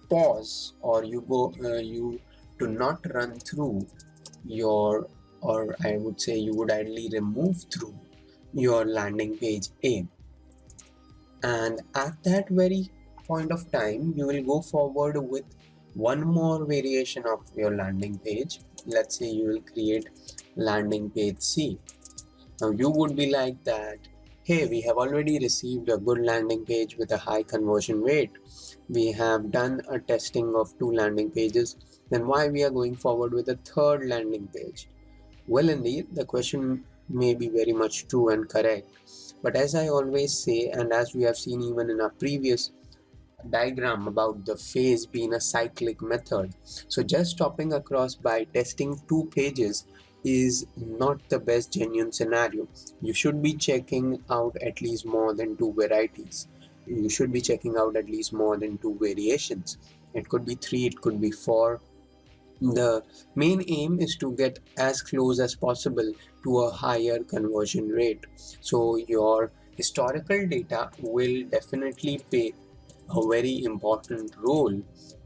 pause, or you do not run through your, or I would say you would ideally remove through your landing page A. And at that very point of time, you will go forward with one more variation of your landing page. Let's say you will create landing page C. Now you would be like that, hey, we have already received a good landing page with a high conversion rate. We have done a testing of 2 landing pages. Then why we are going forward with a third landing page? Well, indeed, the question may be very much true and correct. But as I always say, and as we have seen even in our previous diagram about the phase being a cyclic method, so just stopping across by testing 2 pages is not the best genuine scenario. You should be checking out at least more than 2 varieties. You should be checking out at least more than 2 variations. It could be 3, it could be 4. The main aim is to get as close as possible to a higher conversion rate. So your historical data will definitely play a very important role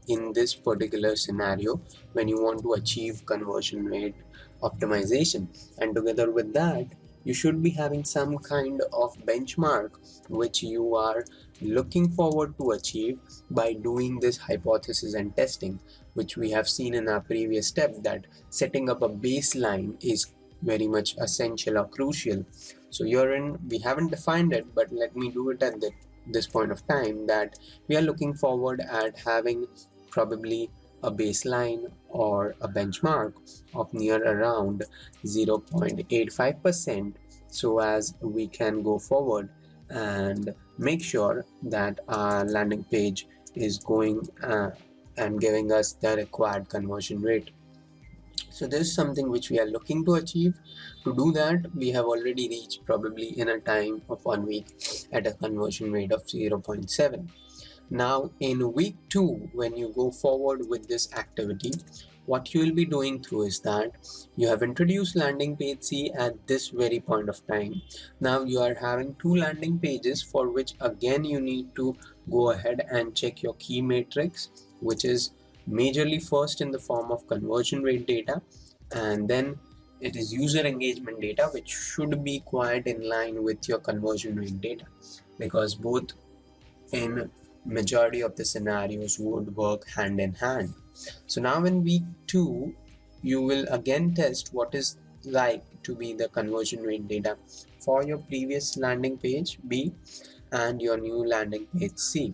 in this particular scenario when you want to achieve conversion rate optimization. And together with that, you should be having some kind of benchmark which you are looking forward to achieve by doing this hypothesis and testing, which we have seen in our previous step, that setting up a baseline is very much essential or crucial. So we haven't defined it, but let me do it at this point of time, that we are looking forward at having probably a baseline or a benchmark of near around 0.85%, so as we can go forward and make sure that our landing page is going and giving us the required conversion rate. So this is something which we are looking to achieve. To do that, we have already reached probably in a time of 1 week at a conversion rate of 0.7. Now in week 2, when you go forward with this activity, what you will be doing through is that you have introduced landing page C at this very point of time. Now you are having 2 landing pages for which again you need to go ahead and check your key matrix, which is majorly first in the form of conversion rate data, and then it is user engagement data, which should be quite in line with your conversion rate data, because both in majority of the scenarios would work hand in hand. So now in week 2, you will again test what is like to be the conversion rate data for your previous landing page B and your new landing page C.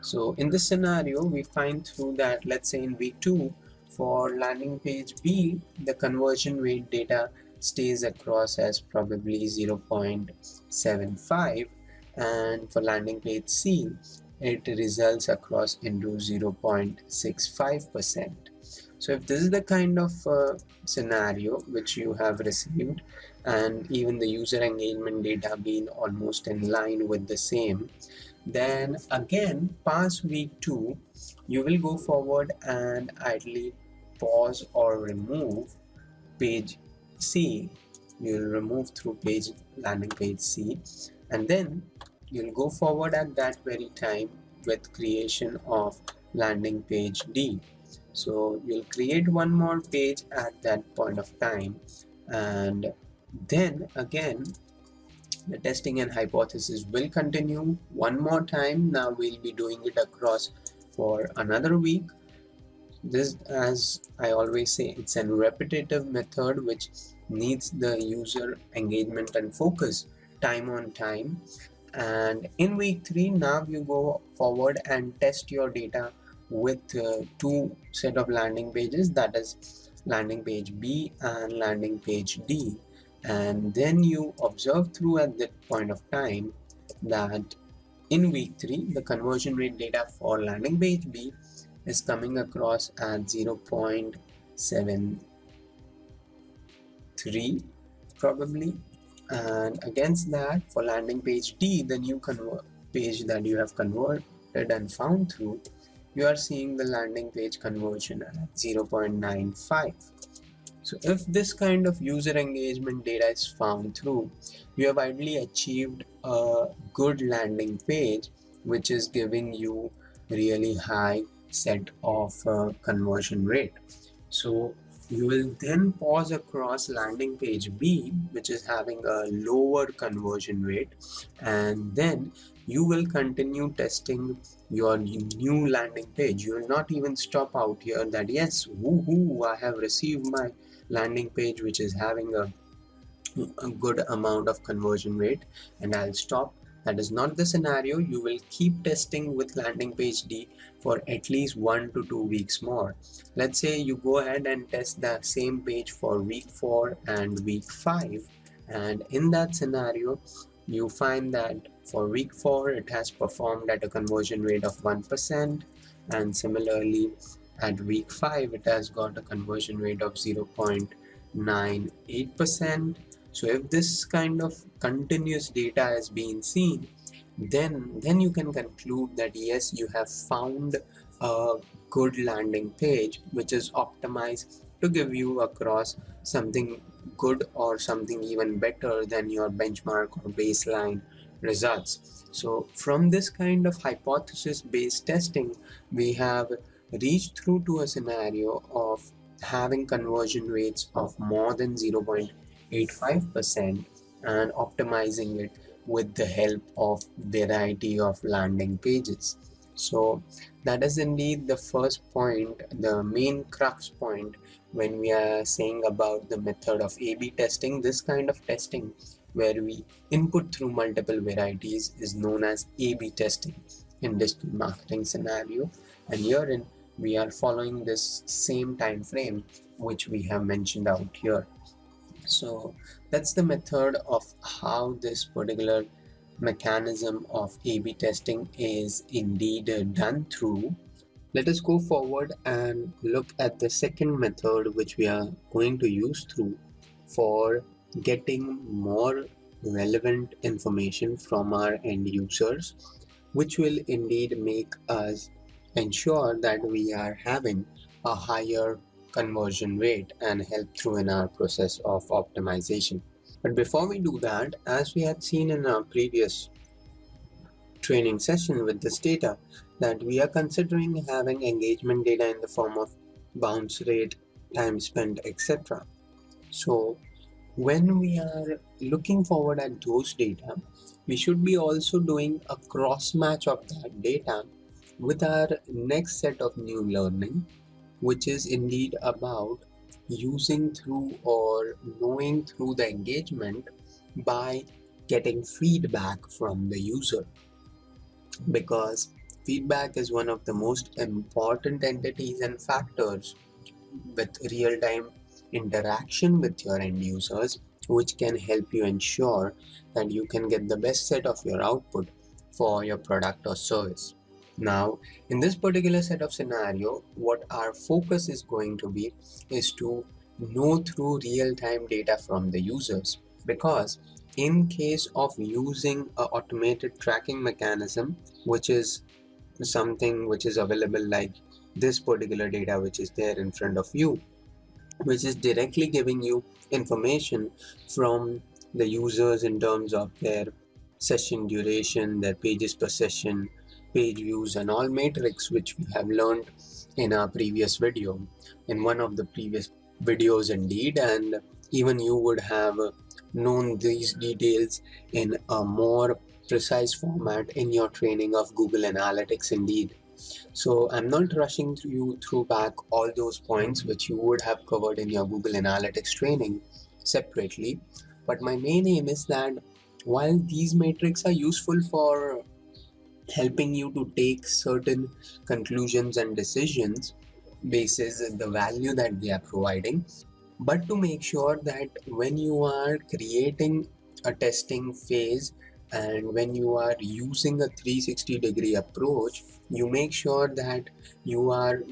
So in this scenario, we find through that, let's say in week 2, for landing page B, the conversion rate data stays across as probably 0.75, and for landing page C, it results across into 0.65%. So if this is the kind of scenario which you have received, and even the user engagement data being almost in line with the same, then again past week 2, you will go forward and ideally pause or remove page C. You'll remove through landing page C, and then you'll go forward at that very time with creation of landing page D. So you'll create one more page at that point of time, and then again the testing and hypothesis will continue one more time. Now we'll be doing it across for another week. This, as I always say, it's a repetitive method which needs the user engagement and focus time on time. And in week 3, now you go forward and test your data with 2 set of landing pages, that is landing page B and landing page D. And then you observe through at that point of time that in week 3, the conversion rate data for landing page B is coming across at 0.73 probably. And against that, for landing page D, the new page that you have converted and found through, you are seeing the landing page conversion at 0.95. So if this kind of user engagement data is found through, you have ideally achieved a good landing page which is giving you really high set of conversion rate. So you will then pause across landing page B, which is having a lower conversion rate, and then you will continue testing your new landing page. You will not even stop out here that yes, woohoo, I have received my landing page which is having a good amount of conversion rate and I'll stop. That is not the scenario. You will keep testing with landing page D for at least 1 to 2 weeks more. Let's say you go ahead and test the same page for week 4 and week 5, and in that scenario you find that for week 4 it has performed at a conversion rate of 1%, and similarly at week 5 it has got a conversion rate of 0.98%. So if this kind of continuous data is being seen, then you can conclude that yes, you have found a good landing page which is optimized to give you across something good or something even better than your benchmark or baseline results. So from this kind of hypothesis based testing, we have reached through to a scenario of having conversion rates of more than 0.85% and optimizing it with the help of variety of landing pages. So that is indeed the first point, the main crux point when we are saying about the method of A/B testing. This kind of testing where we input through multiple varieties is known as A/B testing in digital marketing scenario, and herein we are following this same time frame which we have mentioned out here. So that's the method of how this particular mechanism of A/B testing is indeed done through. Let us go forward and look at the second method which we are going to use through for getting more relevant information from our end users, which will indeed make us ensure that we are having a higher conversion rate and help through in our process of optimization. But before we do that, as we had seen in our previous training session with this data, that we are considering having engagement data in the form of bounce rate, time spent, etc. So when we are looking forward at those data, we should be also doing a cross match of that data with our next set of new learning, which is indeed about using through or knowing through the engagement by getting feedback from the user, because feedback is one of the most important entities and factors with real-time interaction with your end users, which can help you ensure that you can get the best set of your output for your product or service. Now, in this particular set of scenario, what our focus is going to be is to know through real-time data from the users, because in case of using an automated tracking mechanism, which is something which is available like this particular data which is there in front of you, which is directly giving you information from the users in terms of their session duration, their pages per session, page views, and all metrics which we have learned in our previous video, in one of the previous videos indeed, and even you would have known these details in a more precise format in your training of Google Analytics indeed. So I'm not rushing you through back all those points which you would have covered in your Google Analytics training separately, but my main aim is that while these metrics are useful for helping you to take certain conclusions and decisions basis the value that they are providing, But to make sure that when you are creating a testing phase and when you are using a 360-degree approach, you make sure that you are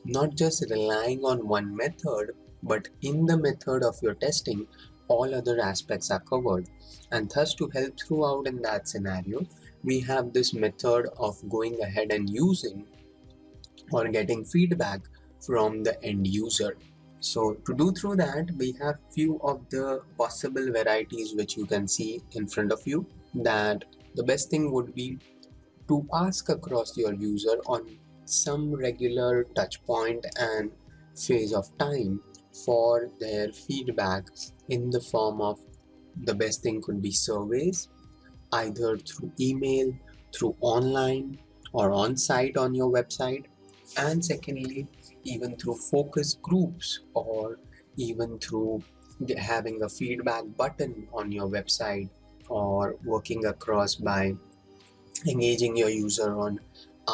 not just relying on one method, but in the method of your testing, all other aspects are covered. And thus, to help throughout in that scenario, we have this method of going ahead and using or getting feedback from the end user. So to do through that, we have few of the possible varieties which you can see in front of you. That the best thing would be to ask across your user on some regular touch point and phase of time for their feedback in the form of, the best thing could be surveys, either through email, through online, or on site on your website, and secondly, even through focus groups, or even through having a feedback button on your website, or working across by engaging your user on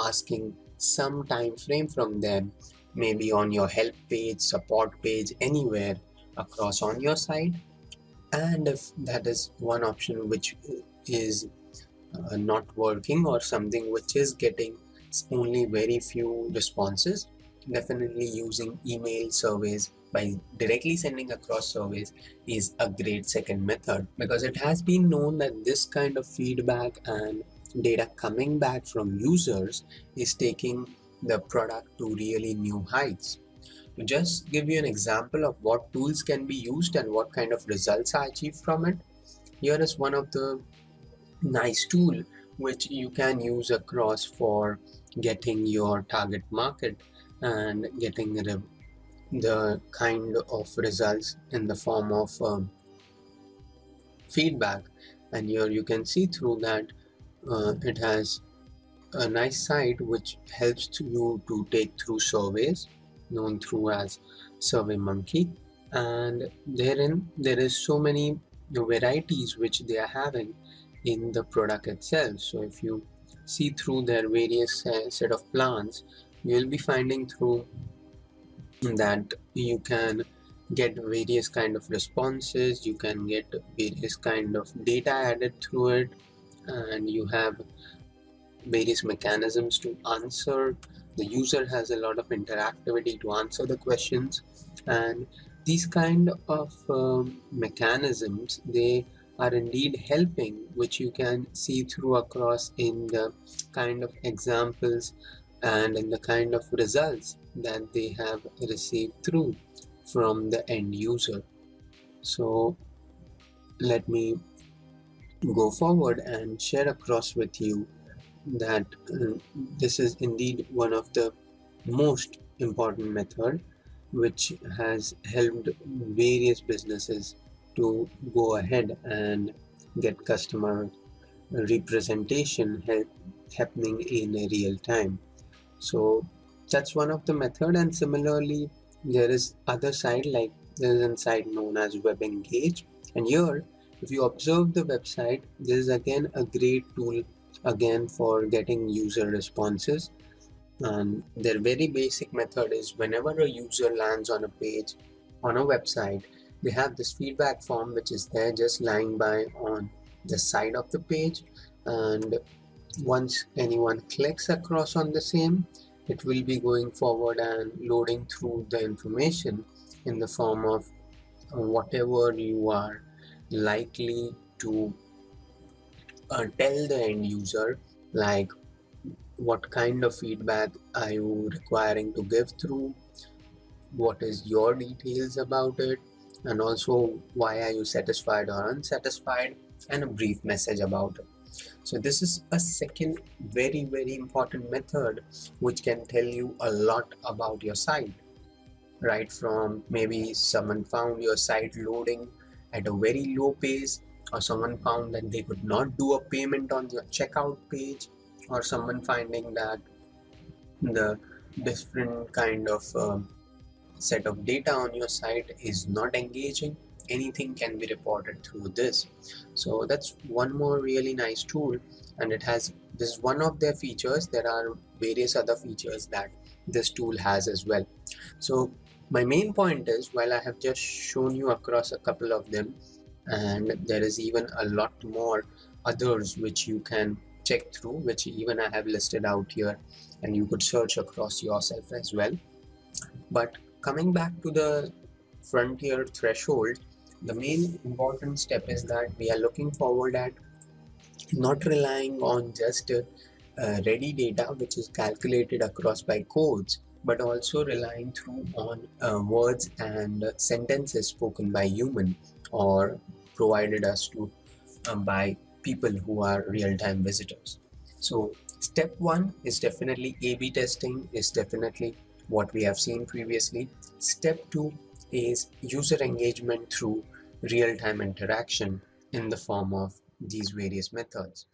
asking some time frame from them, maybe on your help page, support page, anywhere across on your site. And if that is one option which is not working, or something which is getting only very few responses, definitely using email surveys by directly sending across surveys is a great second method, because it has been known that this kind of feedback and data coming back from users is taking the product to really new heights. To just give you an example of what tools can be used and what kind of results are achieved from it, here is one of the nice tool which you can use across for getting your target market and getting the kind of results in the form of feedback. And here you can see through that it has a nice site which helps you to take through surveys, known through as SurveyMonkey. And therein there is so many varieties which they are having in the product itself. So if you see through their various set of plans, you will be finding through that you can get various kind of responses, you can get various kind of data added through it, and you have various mechanisms to answer. The user has a lot of interactivity to answer the questions, and these kind of mechanisms, they are indeed helping, which you can see through across in the kind of examples and in the kind of results that they have received through from the end user. So let me go forward and share across with you that this is indeed one of the most important method which has helped various businesses to go ahead and get customer representation happening in a real time. So that's one of the method. And similarly, there is other side, like there is a site known as Web Engage, and here if you observe the website, this is again a great tool again for getting user responses. And their very basic method is, whenever a user lands on a page on a website, they have this feedback form which is there just lying by on the side of the page, and once anyone clicks across on the same, it will be going forward and loading through the information in the form of whatever you are likely to tell the end user, like what kind of feedback are you requiring to give through, what is your details about it, and also why are you satisfied or unsatisfied, and a brief message about it. So this is a second very important method which can tell you a lot about your site, right from maybe someone found your site loading at a very low pace, or someone found that they could not do a payment on your checkout page, or someone finding that the different kind of set of data on your site is not engaging. Anything can be reported through this. So that's one more really nice tool, and it has, this is one of their features. There are various other features that this tool has as well. So My main point is, while I have just shown you across a couple of them, and there is even a lot more others which you can check through, which even I have listed out here, and you could search across yourself as well. But coming back to the frontier threshold, the main important step is that we are looking forward at not relying on just ready data which is calculated across by codes, but also relying through on words and sentences spoken by human or provided us to by people who are real-time visitors. So step one is definitely A/B testing, is definitely what we have seen previously. Step two is user engagement through real-time interaction in the form of these various methods.